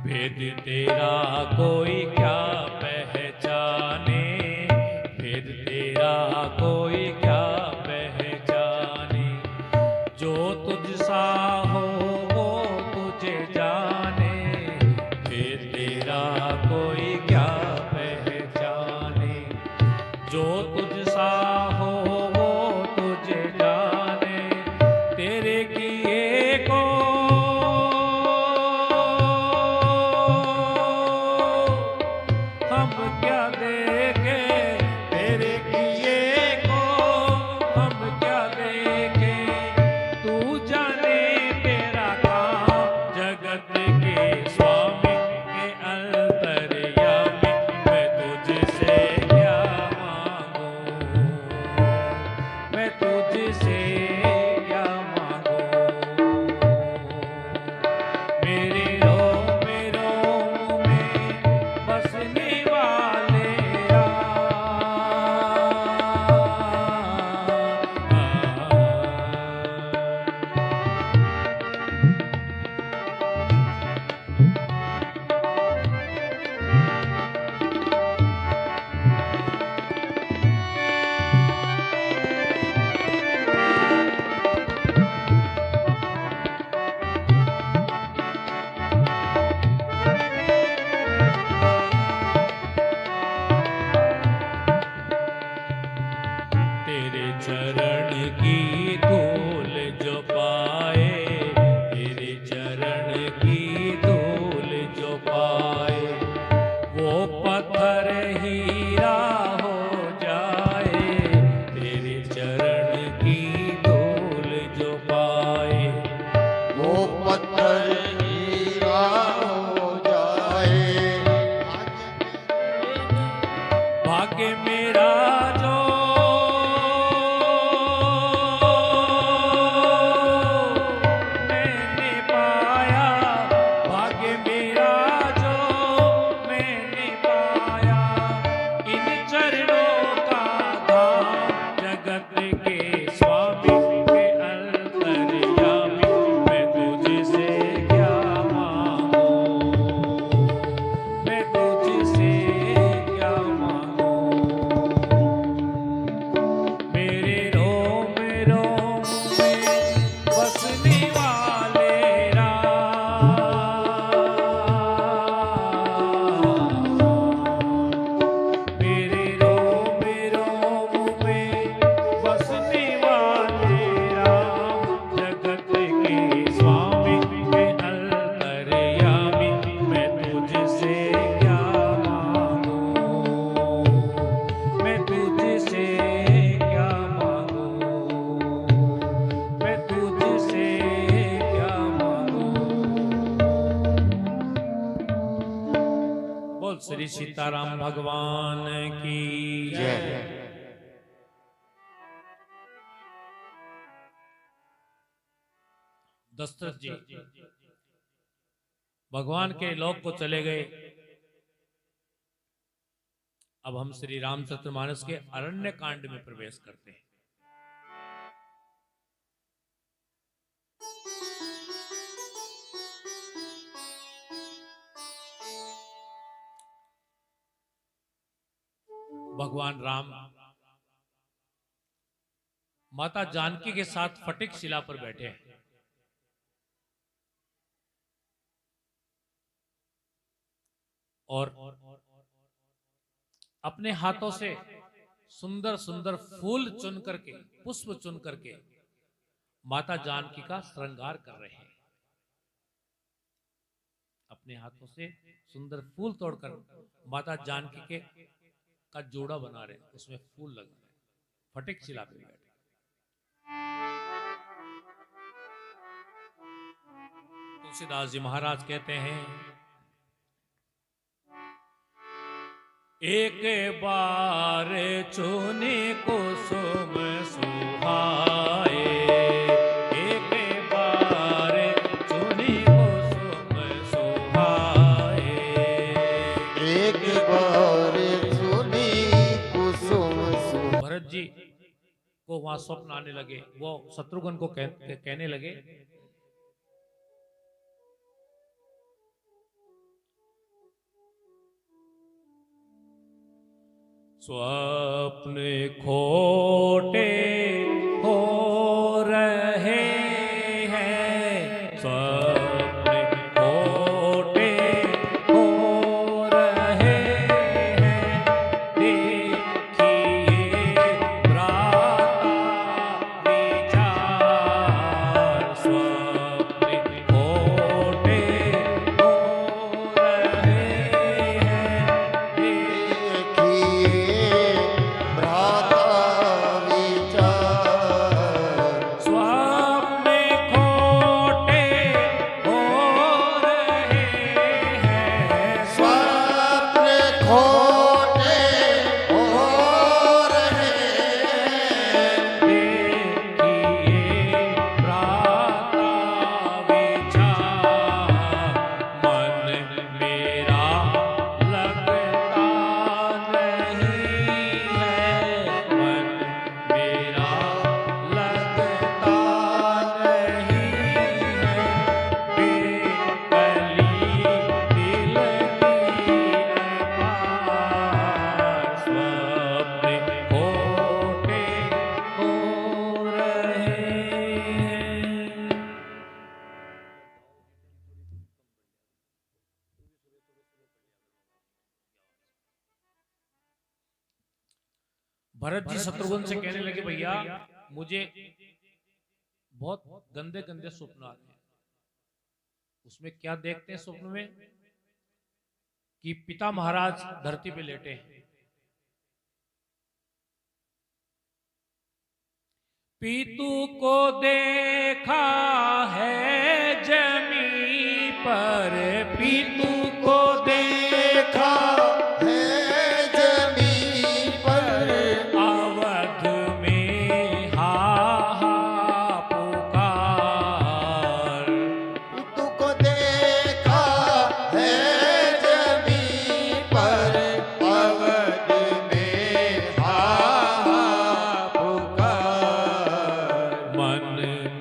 भेद तेरा कोई क्या पहचाने, भेद तेरा कोई क्या पहचाने, जो तुझ सा हो वो तुझे जाने, भेद तेरा कोई क्या पहचाने, जो तुझ सा हो वो तुझे जाने, तेरे किए को हम क्या देखे, तेरे किए को हम क्या देखे, तू जाने तेरा काम, जगत के स्वामी के अंतर्यामी, मैं तुझसे क्या मांगू, चरण की धूल जो पाए, तेरे चरण की धूल जो पाए, वो पत्थर हीरा हो जाए। तेरे चरण की धूल जो पाए, वो पत्थर हीरा हो जाए। भाग्य मेरा जो मैंने पाया, भाग्य मेरा जो मैंने पाया, इन चरणों का धाम, जगत के स्वामी के अंतर्यामी, मैं तुझसे क्या मांगू, मैं तुझसे क्या मांगू। मेरे रोम रोम में बसने वाले राम, मेरे रोम रोम में बसने वाले राम, जगत के स्वामी के अंतर्यामी, मैं तुझसे क्या मांगू, मैं तुझसे क्या मांगू, मैं तुझसे क्या मांगू। बोल श्री सीताराम भगवान की जय। दशरथ जी भगवान के लोक को चले गए। अब हम श्री रामचरितमानस के अरण्य कांड में प्रवेश करते हैं। भगवान राम माता जानकी के साथ फटिक शिला पर बैठे हैं। और अपने हाथों से सुंदर सुंदर फूल चुन करके, पुष्प चुन करके माता जानकी का श्रृंगार कर रहे हैं। अपने हाथों से सुंदर फूल तोड़कर माता जानकी के का जोड़ा बना रहे हैं, उसमें फूल लगा रहे हैं, फटिक शिला पे बैठे। तुलसीदास जी महाराज कहते हैं, एक बार चुने कुसुम सुहाए, एक बार चुने कुसुम सुहाए, एक बार चुनी कुसुम सु। भरत जी को वहां स्वप्न आने लगे। वो शत्रुघ्न को कहने लगे, स्वप्न खोटे हो रहे हैं, स्वप्न खोटे हो रहे हैं, देखिए भ्राता विचार, स्वप्न खोटे हो रहे हैं, देखिए भ्राता विचार। भरत जी शत्रुघ्न से कहने लगे, भैया मुझे बहुत गंदे गंदे स्वप्न आते हैं। उसमें क्या देखते हैं स्वप्न में कि पिता महाराज धरती पे लेटे हैं। पितु को देखा है जमी पर, पितु को देखा है जमीन पर, अवध में हा पुकार। तुको देखा है जमीन पर, अवध में पुकार। मन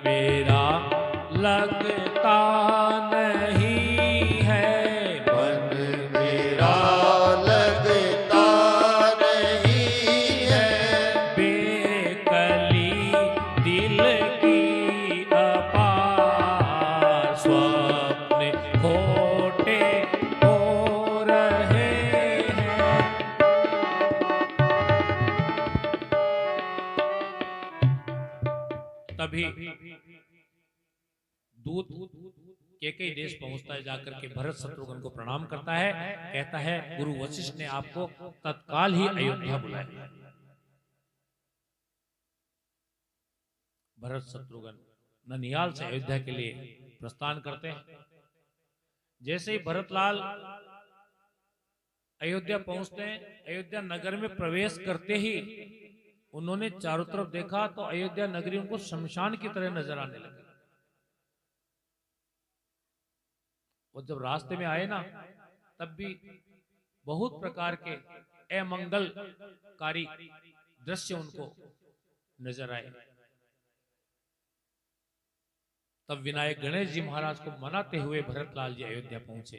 मेरा लगता नहीं है, मन मेरा लगता नहीं है, बेकली दिल की अपार स्वप्न खोटे हो रहे हैं। तभी दूत केकई देश पहुंचता है, जाकर के भरत शत्रुघ्न को प्रणाम करता है, कहता है गुरु वशिष्ठ ने आपको तत्काल ही अयोध्या बुलाया। भरत शत्रुघ्न ननिहाल से अयोध्या के लिए प्रस्थान करते हैं। जैसे ही भरतलाल अयोध्या पहुंचते हैं, अयोध्या नगर में प्रवेश करते ही उन्होंने चारों तरफ देखा तो अयोध्या नगरी उनको शमशान की तरह नजर आने लगी। और जब रास्ते में आए ना, तब भी बहुत प्रकार के अमंगलकारी दृश्य उनको नजर आए। तब विनायक गणेश जी महाराज को मनाते हुए भरतलाल जी अयोध्या पहुंचे।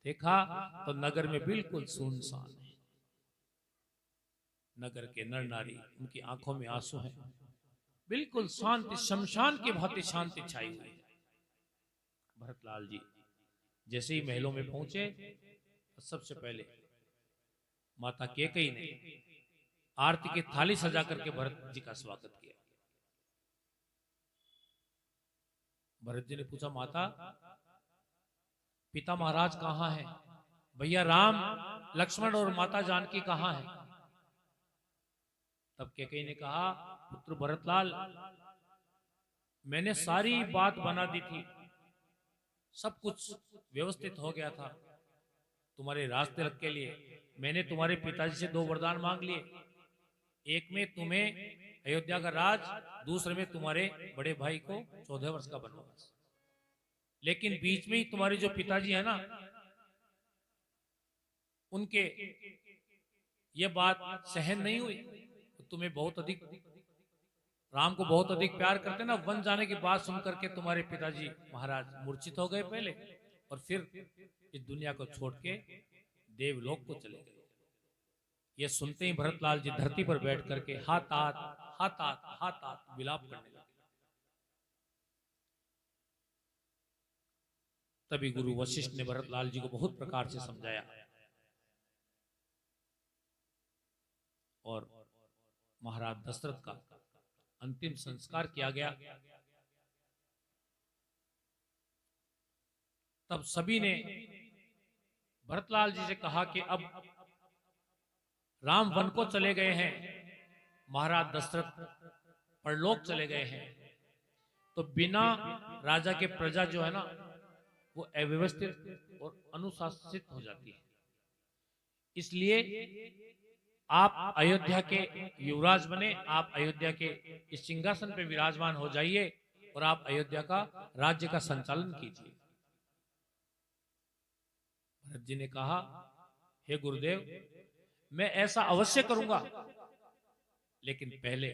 देखा तो नगर में बिल्कुल सुनसान है। नगर के नर नारी, उनकी आंखों में आंसू हैं। बिल्कुल शांति, शमशान की भांति शांति छाई हुई है। भरतलाल जी जैसे ही महलों में पहुंचे, तो सबसे पहले माता केकई ने आरती की थाली सजा करके भरत जी का स्वागत किया। भरत जी ने पूछा, माता पिता महाराज कहाँ हैं? भैया राम, लक्ष्मण और माता जानकी कहाँ हैं? तब केकई ने कहा, पुत्र भरतलाल, मैंने सारी बात बना दी थी, सब कुछ व्यवस्थित हो गया था। तुम्हारे रास्ते रख के लिए मैंने तुम्हारे पिताजी से 2 वरदान मांग लिए। एक में तुम्हें अयोध्या का राज, दूसरे में तुम्हारे बड़े भाई को 14 वर्ष का वनवास। लेकिन बीच में ही तुम्हारे जो पिताजी है ना, उनके ये बात सहन नहीं हुई। तो तुम्हें बहुत अधिक, राम को बहुत अधिक प्यार करते ना, वन जाने की बात सुन करके तुम्हारे पिताजी महाराज मूर्छित हो गए पहले, और फिर इस दुनिया को छोड़ के देवलोक को चले गए। ये सुनते ही भरतलाल जी धरती पर बैठ करके हाथ विलाप करने लगे। तभी गुरु वशिष्ठ ने भरतलाल जी को बहुत प्रकार से समझाया और महाराज दशरथ का अंतिम संस्कार किया गया। तब सभी ने भरतलाल जी से कहा कि अब राम वन को चले गए हैं, महाराज दशरथ परलोक चले गए हैं, तो बिना राजा के प्रजा जो है ना, वो अव्यवस्थित और अनुशासित हो जाती है। इसलिए आप अयोध्या के युवराज बने, आप अयोध्या के इस सिंहासन पे विराजमान हो जाइए और आप अयोध्या का राज्य का संचालन कीजिए। भरत जी ने कहा, हे गुरुदेव, मैं ऐसा अवश्य करूंगा, लेकिन पहले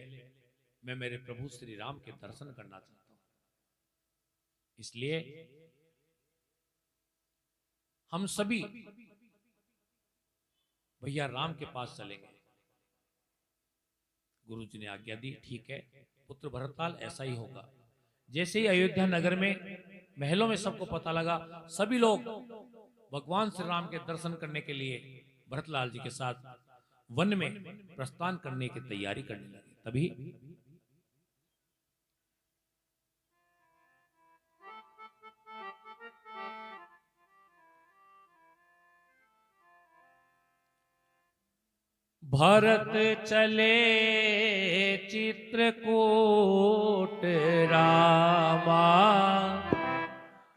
मैं मेरे प्रभु श्री राम के दर्शन करना चाहता हूं। इसलिए हम सभी भैया राम के पास चलेंगे। गुरु जी ने आज्ञा दी, ठीक है पुत्र भरतलाल, ऐसा ही होगा। जैसे ही अयोध्या नगर में महलों में सबको पता लगा, सभी लोग भगवान श्री राम के दर्शन करने के लिए भरतलाल जी के साथ वन में प्रस्थान करने की तैयारी करने लगे। तभी भरत चले चित्रकूट रामा,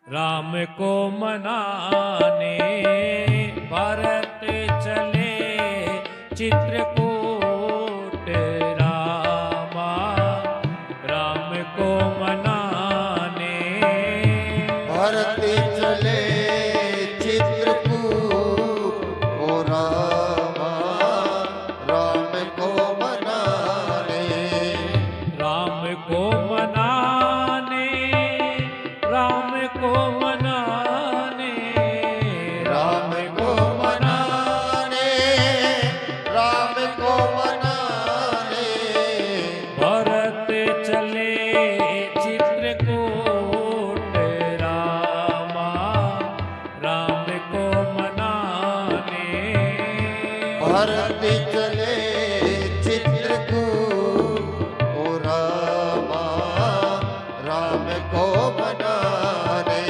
राम को मनाने। भरत चले चित्रकूट रामा, राम को मनाने। भरत चले चित्रकूट ओ रामा, राम को मनाने। राम को मनाने, राम को मनाने, राम को मनाने, राम को मनाने। भरत चले चित्रकूट रामा, राम को मनाने। भरत चले चित्रकूट ओ रामा, राम को मनाने।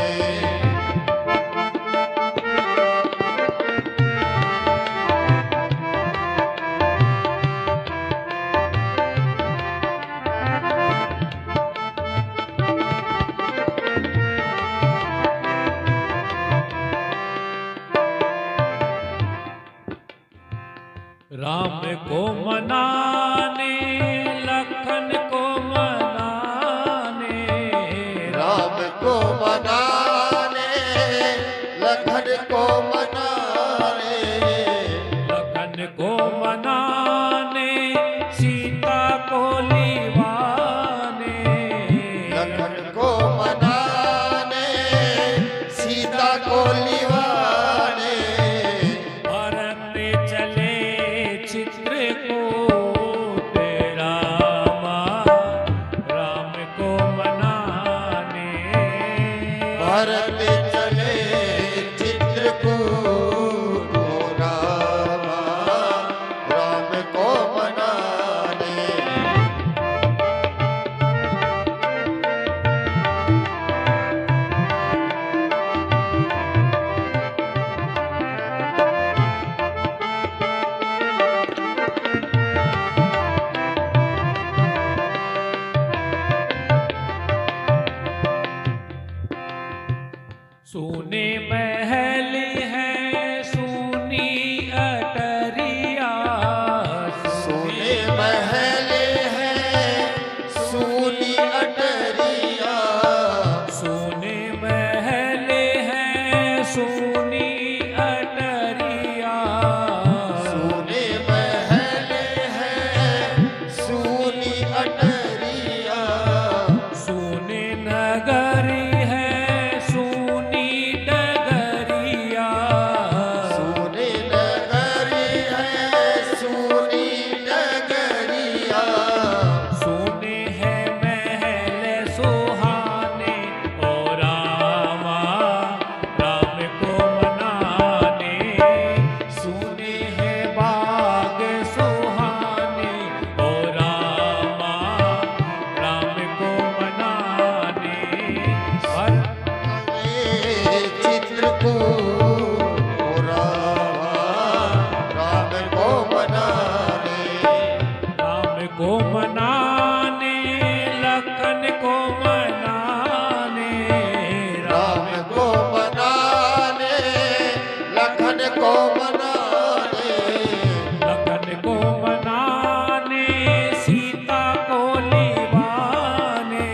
राम को मनाने, लखन को मनाने। राम को मनाने, लखन को मनाने। लखन को मनाने, सीता को लिवाने। लखन को मनाने, सीता को लिवाने। भरत चले चित्रकूट रामा, राम को मनाने। भरत चले चित्रकूट ओ रामा, राम को मनाने। सोने महल है, सोनी अटरिया। सोने महल है, सोनी अटरिया। सोने महल है, सोनी अटरिया। सोने महल है, सोनी अटरिया। सोने नगरी है, सोनी डगरिया। सोने नगरी है, सोनी नगरिया। सोने है महल सुहाने, ओ रामा, राम को मनाने। सोने है बाग सुहाने, ओ रामा, राम को मनाने। चित्रकूट ओ रामा, राम को मनाने। राम को मनाने, लखन को मनाने। राम को मनाने, लखन को मनाने। लखन को मनाने, सीता को लिवाने।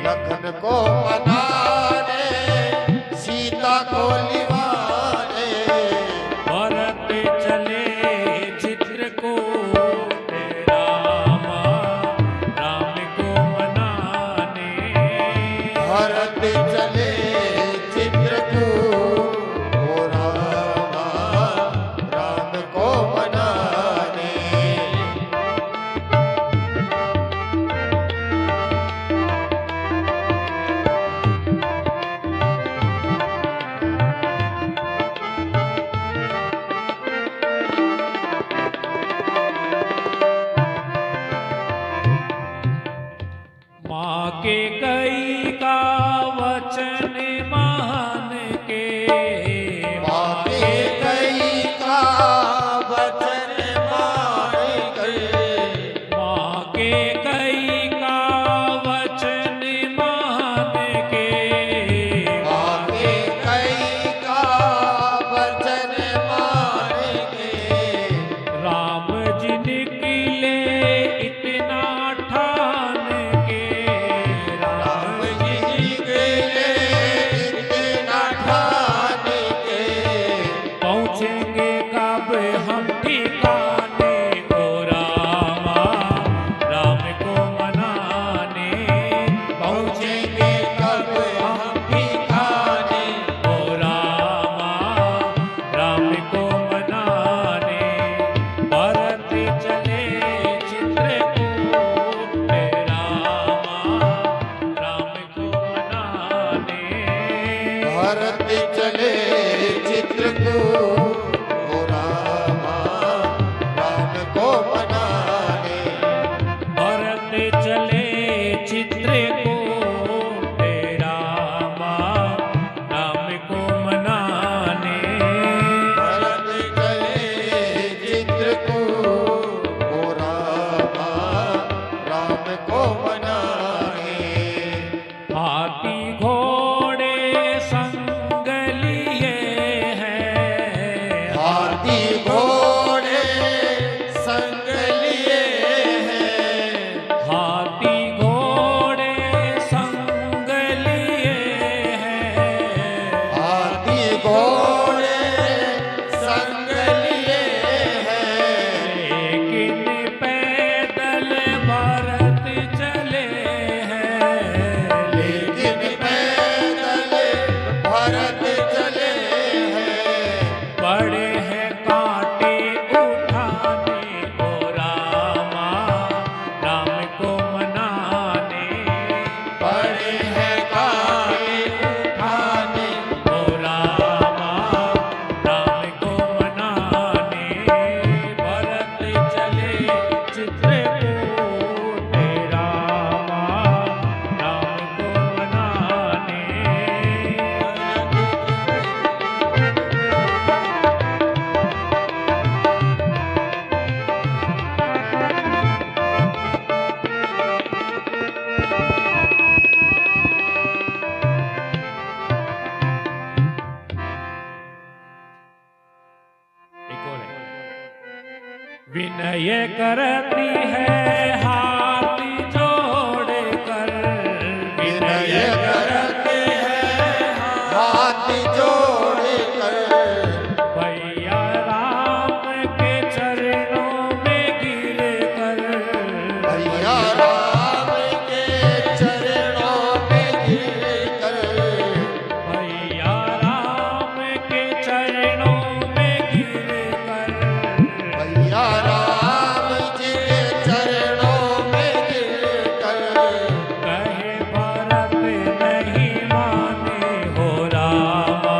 लखन को मनाने, सीता को लिवाने। भरत चले चित्रकूट रामा, के कई का वचन मान के, माँ के कई का वचन मान के, माँ के कई का वचन मान के, माँ के कई का वचन मान के, राम जी निकले इतना ठान के, राम जी निकले इतना ठान के, पहुँचेंगे कब हम ठिकाने, ओ रामा राम को मनाने, पहुँचेंगे कब हम ठिकाने, ओ रामा राम को मनाने, भरत चले चित्रकूट, रामा राम को मनाने, भरत चले चित्रकूट, ओ रामा राम को मनाने, भरत चले चित्रकूट, रामा राम को मनाने, भरत चले चित्रकूट, ओ रामा राम को मनाने, हाथी घोड़े संग लिए हैं, हाथी घोड़े संग लिए हैं, हाथी घोड़े संग लिए हैं, हाथी घोड़े संग लिए हैं, लेकिन पैदल भरत चले हैं, लेकिन पैदल भरत चले हैं, बड़े हैं कांटे उठाने, ओ रामा राम को मनाने, बड़े हैं कांटे उठाने, ओ रामा राम को मनाने, भरत चले चित्रकूट, रामा राम को मनाने। एक और है। विनय करती है हाथ जोड़ कर, विनय करते हैं हाथ जोड़ कर, भैया राम के चरणों में गिर कर, भैया राम के चरणों में गिर कर, भैया राम के चरणों में गिर कर, भैया राम जी के चरणों में गिर कर, कहे भरत नहीं माने, हो रामा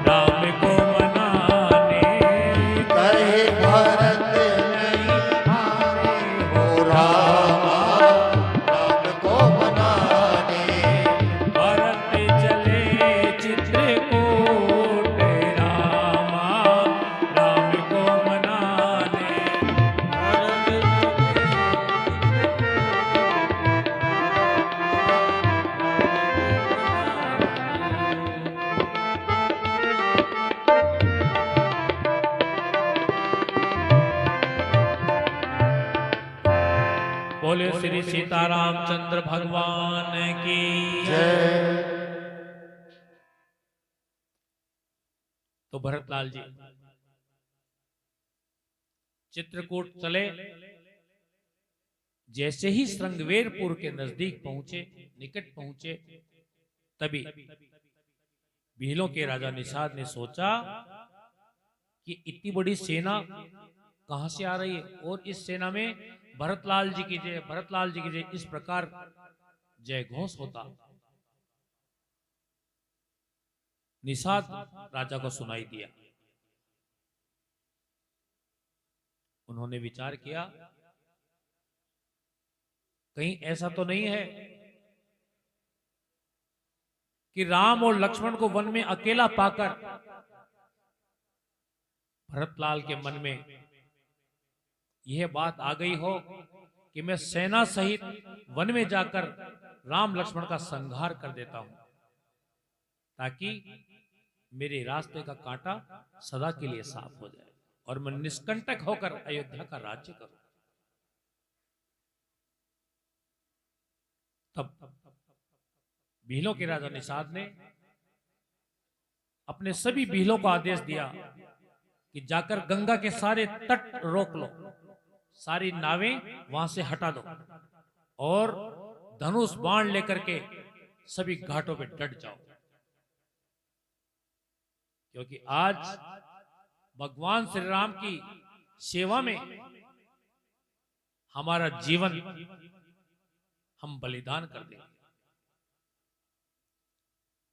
राम को मनाने, कहे भरत नहीं माने, हो रामा राम को मनाने, भरत चले चित्रकूट, रामा राम को मनाने, बोले श्री सीतारामचंद्र भगवान की जय। तो भरतलाल जी चित्रकूट चले, जैसे ही श्रृंगवेरपुर के नजदीक पहुंचे, निकट पहुंचे, तभी भीलों के राजा निषाद ने सोचा कि इतनी बड़ी सेना कहां से आ रही है, और इस सेना में भरतलाल जी की जय, भरतलाल जी की जय, इस प्रकार जय घोष होता। निषाद राजा को सुनाई दिया। उन्होंने विचार किया, कहीं ऐसा तो नहीं है कि राम और लक्ष्मण को वन में अकेला पाकर भरतलाल के मन में यह बात आ गई हो कि मैं सेना सहित वन में जाकर राम लक्ष्मण का संहार कर देता हूं, ताकि मेरे रास्ते का कांटा सदा के लिए साफ हो जाए और मैं निष्कंटक होकर अयोध्या का राज्य करूं। तब भीलों के राजा निषाद ने अपने सभी भीलों को आदेश दिया कि जाकर गंगा के सारे तट रोक लो, सारी नावें वहां से हटा दो और धनुष बाण लेकर के सभी घाटों पे डट जाओ, क्योंकि आज भगवान श्री राम की सेवा में हमारा जीवन हम बलिदान कर देंगे।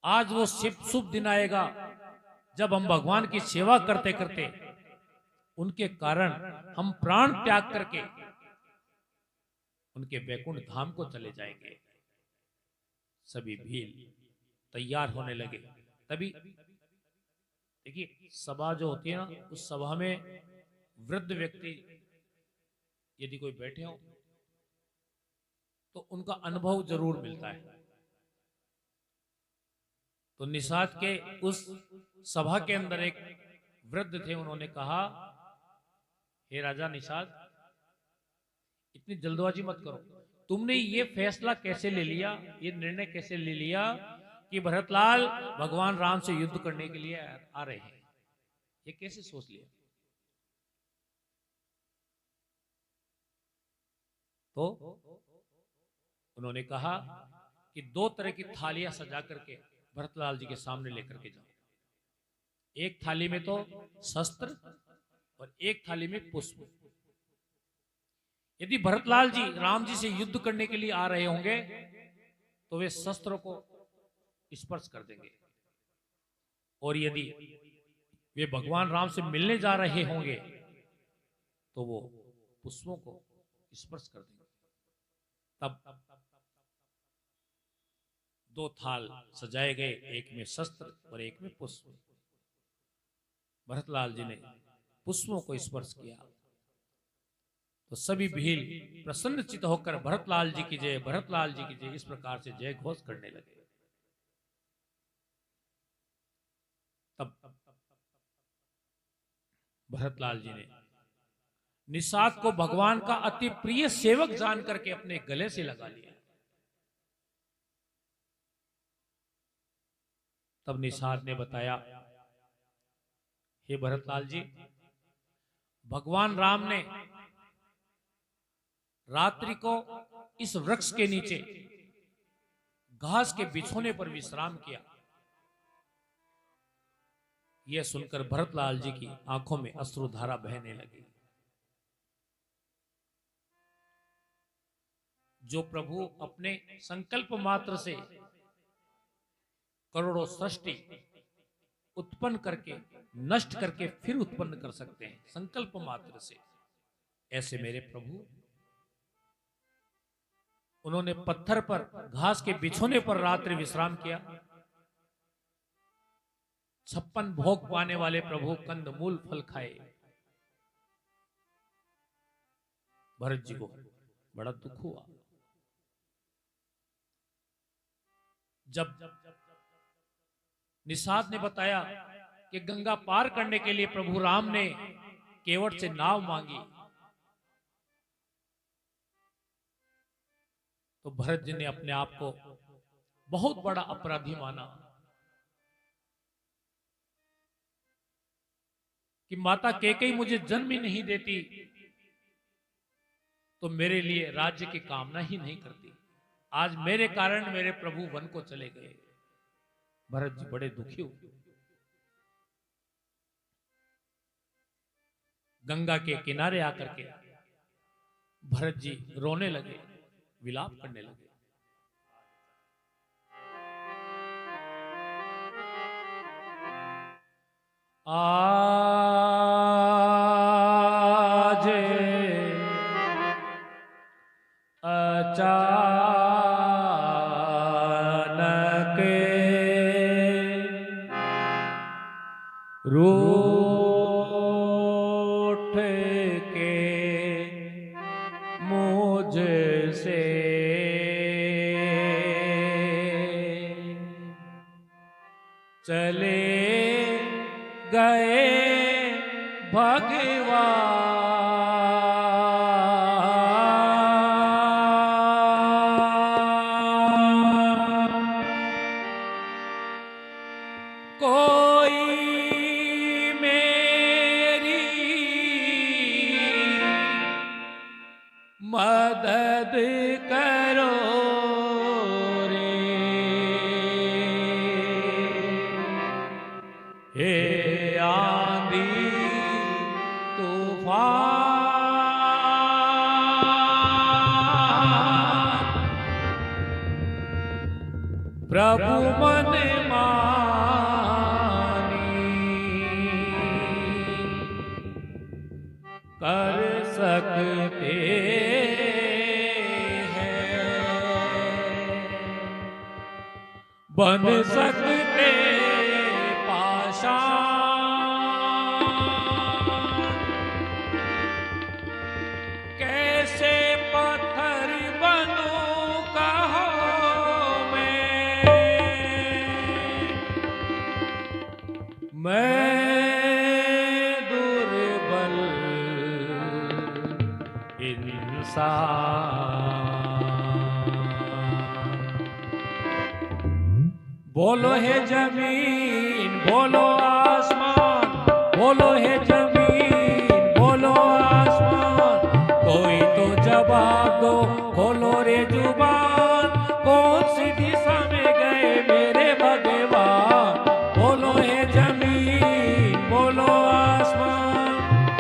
आज वो शुभ दिन आएगा जब हम भगवान की सेवा करते करते उनके कारण हम प्राण त्याग करके उनके वैकुंठ धाम को चले जाएंगे। सभी भील तैयार होने लगे। तभी देखिए, सभा जो होती है ना, उस सभा में वृद्ध व्यक्ति यदि कोई बैठे हो तो उनका अनुभव जरूर मिलता है। तो निषाद के उस सभा के अंदर एक वृद्ध थे, उन्होंने कहा, हे राजा निषाद, इतनी जल्दबाजी मत करो। तुमने ये फैसला कैसे ले लिया, ये निर्णय कैसे ले लिया कि भरतलाल भगवान राम से युद्ध करने के लिए आ रहे हैं? ये कैसे सोच लिया? तो उन्होंने कहा कि 2 तरह की थालियां सजा करके भरतलाल जी के सामने लेकर के जाओ। एक थाली में तो शस्त्र और एक थाली में पुष्प। यदि भरतलाल जी राम जी से युद्ध करने के लिए आ रहे होंगे तो वे शस्त्रों को स्पर्श कर देंगे, और यदि वे भगवान राम से मिलने जा रहे होंगे तो वो पुष्पों को स्पर्श कर देंगे। तब 2 थाल सजाए गए, एक में शस्त्र और एक में पुष्प। भरतलाल जी ने पुष्पों को स्पर्श किया तो सभी भील प्रसन्नचित्त होकर भरतलाल जी की जय, भरतलाल जी की जय, इस प्रकार से जय घोष करने लगे। तब भरतलाल जी ने निषाद को भगवान का अति प्रिय सेवक जान करके अपने गले से लगा लिया। तब निषाद ने बताया, हे भरतलाल जी, भगवान राम ने रात्रि को इस वृक्ष के नीचे घास के बिछोने पर विश्राम किया। यह सुनकर भरतलाल जी की आंखों में अश्रुधारा बहने लगी। जो प्रभु अपने संकल्प मात्र से करोड़ों सृष्टि उत्पन्न करके नष्ट करके फिर उत्पन्न कर सकते हैं संकल्प मात्र से, ऐसे मेरे प्रभु, उन्होंने पत्थर पर घास के बिछोने पर रात्रि विश्राम किया। 56 भोग पाने वाले प्रभु कंदमूल फल खाए। भरत जी को बड़ा दुख हुआ। जब निषाद ने बताया कि गंगा पार करने के लिए प्रभु राम ने केवट से नाव मांगी, तो भरत जी ने अपने आप को बहुत बड़ा अपराधी माना कि माता कैकेयी मुझे जन्म ही नहीं देती तो मेरे लिए राज्य की कामना ही नहीं करती। आज मेरे कारण मेरे प्रभु वन को चले गए। भरत जी बड़े दुखी हुए। गंगा के किनारे आकर के भरत जी रोने लगे, विलाप करने लगे। आज अचानक मुझसे चले गए भगवान। कोई मेरी मदद करो रे, हे आंधी तूफान, प्रभु मन मानी कर सकते हैं, बन सकते पाषाण। कैसे पत्थर बनूं कहो मैं दुर्बल इंसान। बोलो है जमीन, बोलो आसमान, बोलो है जमीन, बोलो आसमान, कोई तो जवाब दो, खोलो रे जुबान, कौन सी दिशा में गए मेरे भगवान। बोलो है जमीन, बोलो आसमान,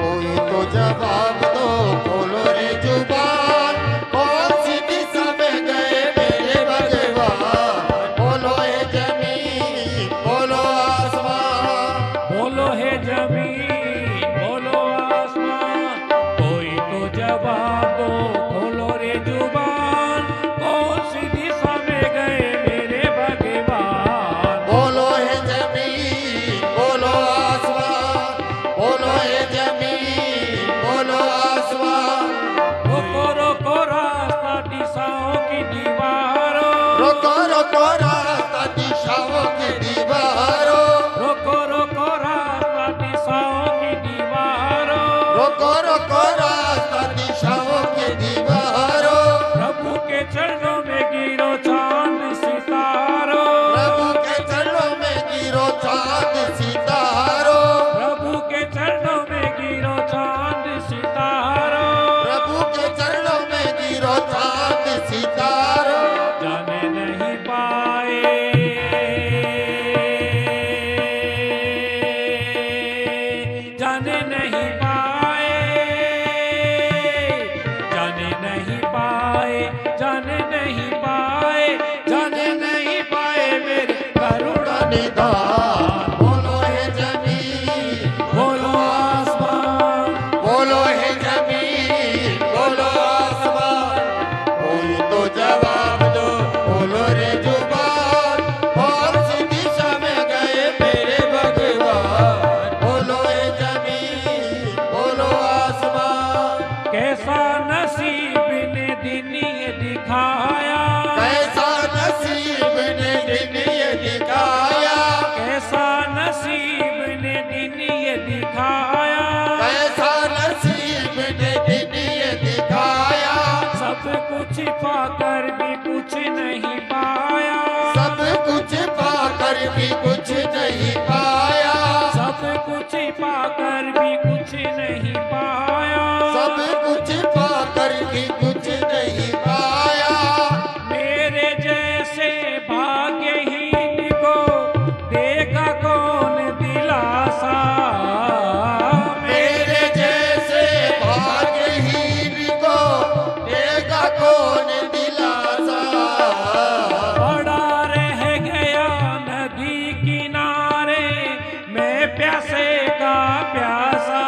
कोई तो जवाब दो, खोलो रे जुबान, कौन सी दिशा में गए मेरे भगवान। बोलो है जमीन, बोलो आसमान, बोलो है जमीन, बोलो आसमान, कोई तो जवाब दो, खोलो रे जुबान, कौन सी दिशा में गए मेरे भगवान। बोलो है जमीन, बोलो आसमान, बोलो है जमीन, बोलो आसमान। रोको रोको रास्ता दिशाओं की दीवारों, रोको रोको रास्ता दिशाओं की दीवारों, रोको रोको रास्ता दिशाओं की दीवारों, रोको रोको रास्ता दिशाओं की दीवारों। प्रभु के चरणों में गिरो चांद सितारों, प्रभु के चरणों में गिरो चांद सितारों, प्रभु के चरणों में गिरो चांद सितारों। प्रभु के चरणों में गिरो चांद सितारों। जाने नहीं पाए, जाने नहीं पाए, जाने नहीं पाए, जाने नहीं पाए, जाने नहीं पाए मेरे करुणा निदान। बोलो है जमीन, बोलो आसमान, बोलो है जमीन, बोलो आसमान, कोई तो जवाब दो, बोलो रे जुबान, कौन सी दिशा में गए मेरे भगवान। बोलो है जमीन, बोलो आसमान, कैसा नसीब ने दिन ये दिखाया, कैसा नसीब ने दिन ये दिखाया, कैसा नसीब ने दिन ये दिखाया, कैसा नसीब ने दिन ये दिखाया। सब कुछ पाकर भी कुछ नहीं पाया, सब कुछ पाकर भी कुछ नहीं पाया, सब कुछ पाकर भी कुछ नहीं पाया, सब कुछ पाकर भी कुछ नहीं पाया। मेरे जैसे भाग्यहीन को देगा कौन दिलासा, मेरे जैसे भाग्यहीन को देगा कौन दिलासा। पड़ा रह गया नदी किनारे मैं प्यासे का प्यासा,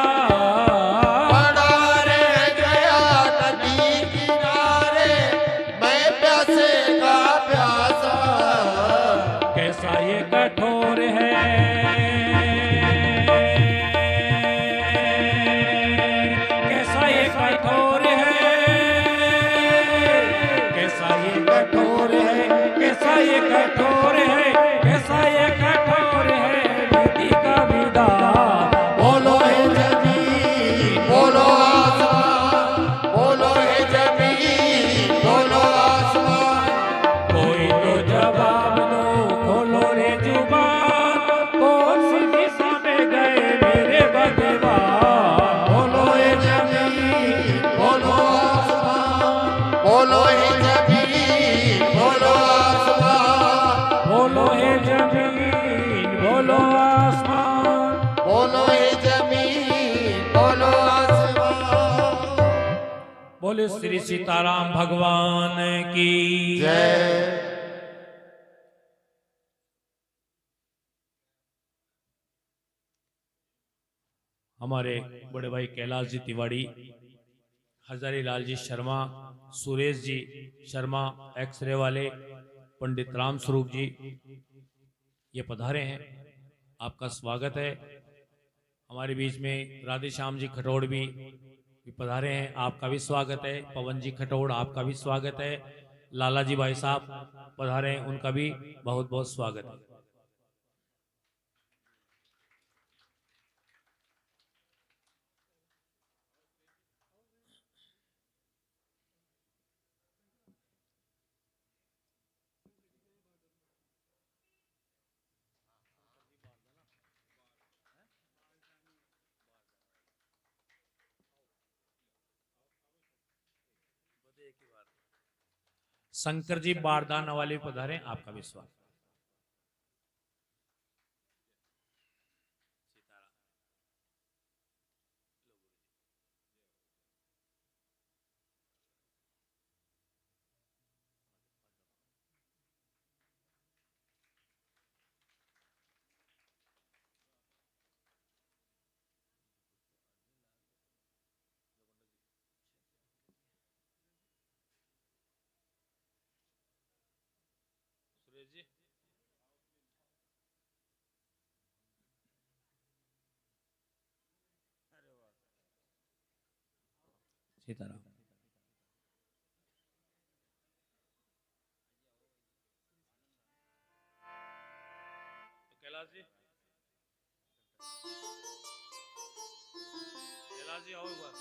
पड़ा रह गया नदी किनारे मैं प्यासे का प्यासा। कैसा ये कठोर है, कैसा ये कठोर है, ये कठोर है, कैसा ये कठोर है विधि का विधान। बोलो हे जमीन, बोलो आसमान, बोलो हे जमीन, बोलो आसमान। कोई तो जवाब दो, खोलो रे जुबान, कौन सी दिशा में गए मेरे भगवान। बोलो हे जमीन, बोलो आसमान, बोलो हे जमीन, बोलो आसमान। बोलो हे जमीन, बोलो आसमान। बोलो हे जमीन, बोलो आसमान। बोले श्री सीताराम भगवान की जय। हमारे बड़े भाई कैलाश जी तिवारी, हजारी लाल जी शर्मा, सुरेश जी शर्मा एक्सरे वाले, पंडित राम स्वरूप जी ये पधारे हैं, आपका स्वागत है। हमारे बीच में राधे श्याम जी खटोड़ भी पधारे हैं, आपका भी स्वागत है। पवन जी खटोड़ आपका भी स्वागत है। लाला जी भाई साहब पधारे हैं, उनका भी बहुत बहुत स्वागत है। शंकर जी बारदाना वाले भी पधारे, आपका भी स्वागत। सीताराम। कैलाश जी, कैलाश जी आओ एक बार।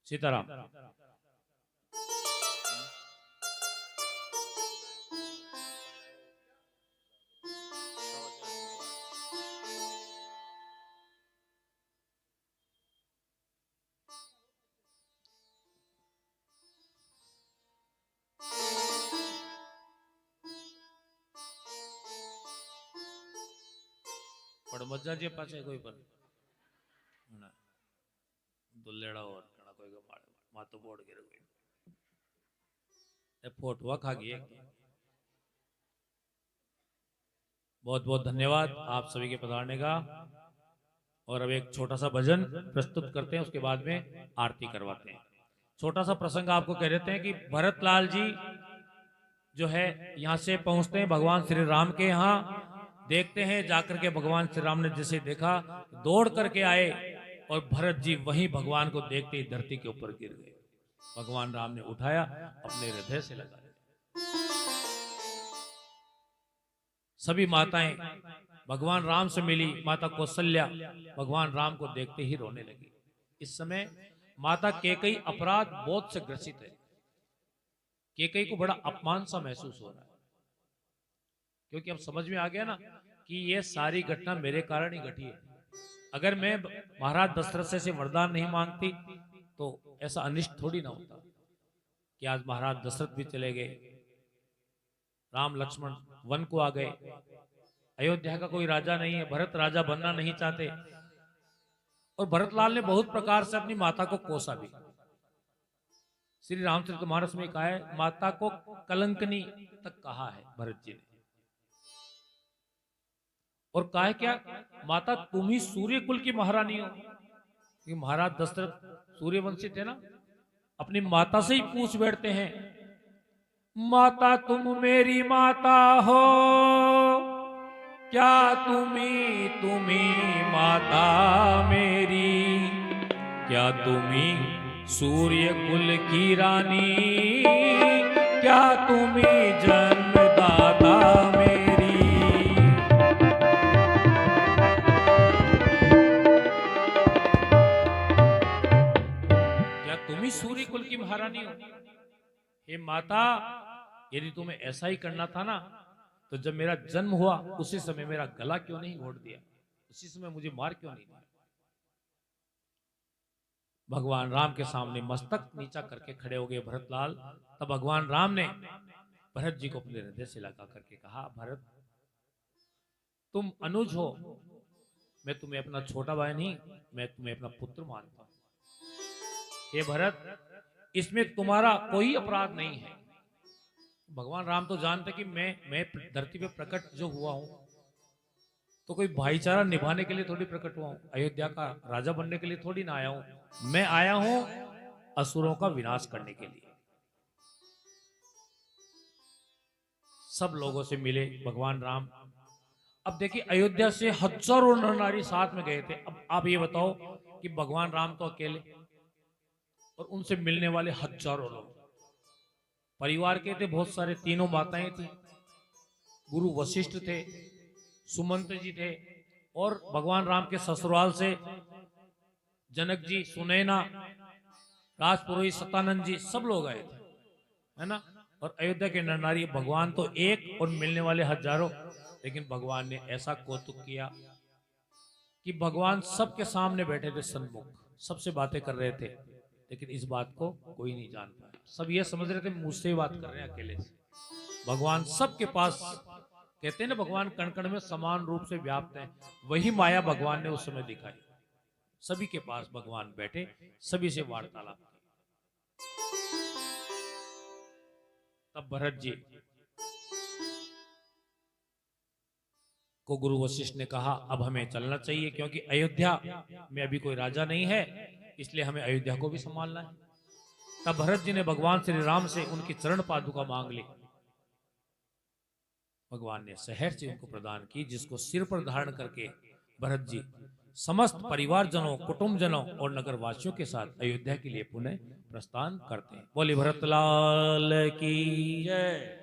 सीताराम। પણ મજા જે પાછે કોઈ પર दुल्लेड़ा और कणा कोई का मातो बोड़ गिर गई फोटुआ खा गई। बहुत बहुत धन्यवाद आप सभी के पधारने का। और अब एक छोटा सा भजन प्रस्तुत करते हैं, उसके बाद में आरती करवाते हैं। छोटा सा प्रसंग आपको कह देते हैं कि भरतलाल जी जो है यहाँ से पहुंचते हैं भगवान श्री राम के यहाँ, देखते हैं जाकर के भगवान श्री राम ने जैसे देखा दौड़ करके आए और भरत जी वहीं भगवान को देखते ही धरती के ऊपर गिर गए। भगवान राम ने उठाया, अपने हृदय से लगा दिया। सभी माताएं भगवान राम से मिली। माता कौशल्या भगवान राम को देखते ही रोने लगी। इस समय माता कैकेयी अपराध बोध से ग्रसित है। कैकेयी को बड़ा अपमान सा महसूस हो रहा है, क्योंकि अब समझ में आ गया ना कि ये सारी घटना मेरे कारण ही घटी है। अगर मैं महाराज दशरथ से वरदान नहीं मांगती तो ऐसा अनिष्ट थोड़ी ना होता कि आज महाराज दशरथ भी चले गए, राम लक्ष्मण वन को आ गए, अयोध्या का कोई राजा नहीं है, भरत राजा बनना नहीं चाहते, और भरतलाल ने बहुत प्रकार से अपनी माता को कोसा भी। श्री रामचरितमानस में कहा है, माता को कलंकनी तक कहा है भरत जी ने। और कहा है क्या, माता तुम ही सूर्य कुल की महारानी हो। कि महाराज दशरथ सूर्यवंशी थे ना, अपनी माता से ही पूछ बैठते हैं, माता तुम मेरी माता हो, क्या तुम्ही माता मेरी, क्या तुम्ही सूर्य कुल की रानी, क्या तुम्ही जन्मदाता मेरी। क्या तुम्ही सूर्य कुल की महारानी हो? हे माता, यदि तुम्हें ऐसा ही करना था ना, तो जब मेरा जन्म हुआ उसी समय मेरा गला क्यों नहीं घोट दिया, उसी समय मुझे मार क्यों नहीं दिया। भगवान राम के सामने मस्तक नीचा करके खड़े हो गए भरतलाल। तब भगवान राम ने भरत जी को अपने हृदय से लगा करके कहा, भरत तुम अनुज हो, मैं तुम्हें अपना छोटा भाई नहीं, मैं तुम्हें अपना पुत्र मानता हूं। हे भरत, इसमें तुम्हारा कोई अपराध नहीं है। भगवान राम तो जानते कि मैं धरती पे प्रकट जो हुआ हूं, तो कोई भाईचारा निभाने के लिए थोड़ी प्रकट हुआ हूं, अयोध्या का राजा बनने के लिए थोड़ी ना आया हूं। मैं आया हूं असुरों का विनाश करने के लिए। सब लोगों से मिले भगवान राम। अब देखिए, अयोध्या से हजारों नर नारी साथ में गए थे। अब आप ये बताओ कि भगवान राम तो अकेले और उनसे मिलने वाले हजारों लोग। परिवार के थे बहुत सारे, तीनों माताएं थी, गुरु वशिष्ठ थे, सुमंत जी थे, और भगवान राम के ससुराल से जनक जी, सुनैना, राजपुरोहित सतानंद जी, सब लोग आए थे, है ना। और अयोध्या के नर नारी, भगवान तो एक और मिलने वाले हजारों। लेकिन भगवान ने ऐसा कौतुक किया कि भगवान सबके सामने बैठे थे, सन्मुख सबसे बातें कर रहे थे, लेकिन इस बात को कोई नहीं जान पाया। सब ये समझ रहे थे मुझसे ही बात कर रहे हैं अकेले से। भगवान सबके पास, कहते हैं ना, भगवान कण कण में समान रूप से व्याप्त है। वही माया भगवान ने उस समय दिखाई। सभी के पास भगवान बैठे, सभी से वार्तालाप की। तब भरत जी को गुरु वशिष्ठ ने कहा, अब हमें चलना चाहिए, क्योंकि अयोध्या में अभी कोई राजा नहीं है, इसलिए हमें अयोध्या को भी संभालना है। तब भरत जी ने भगवान श्री राम से उनकी चरण पादुका मांग ली। भगवान ने शहर से उनको प्रदान की, जिसको सिर पर धारण करके भरत जी समस्त परिवारजनों, कुटुंबजनों और नगर वासियों के साथ अयोध्या के लिए पुनः प्रस्थान करते हैं। बोले भरतलाल की जय।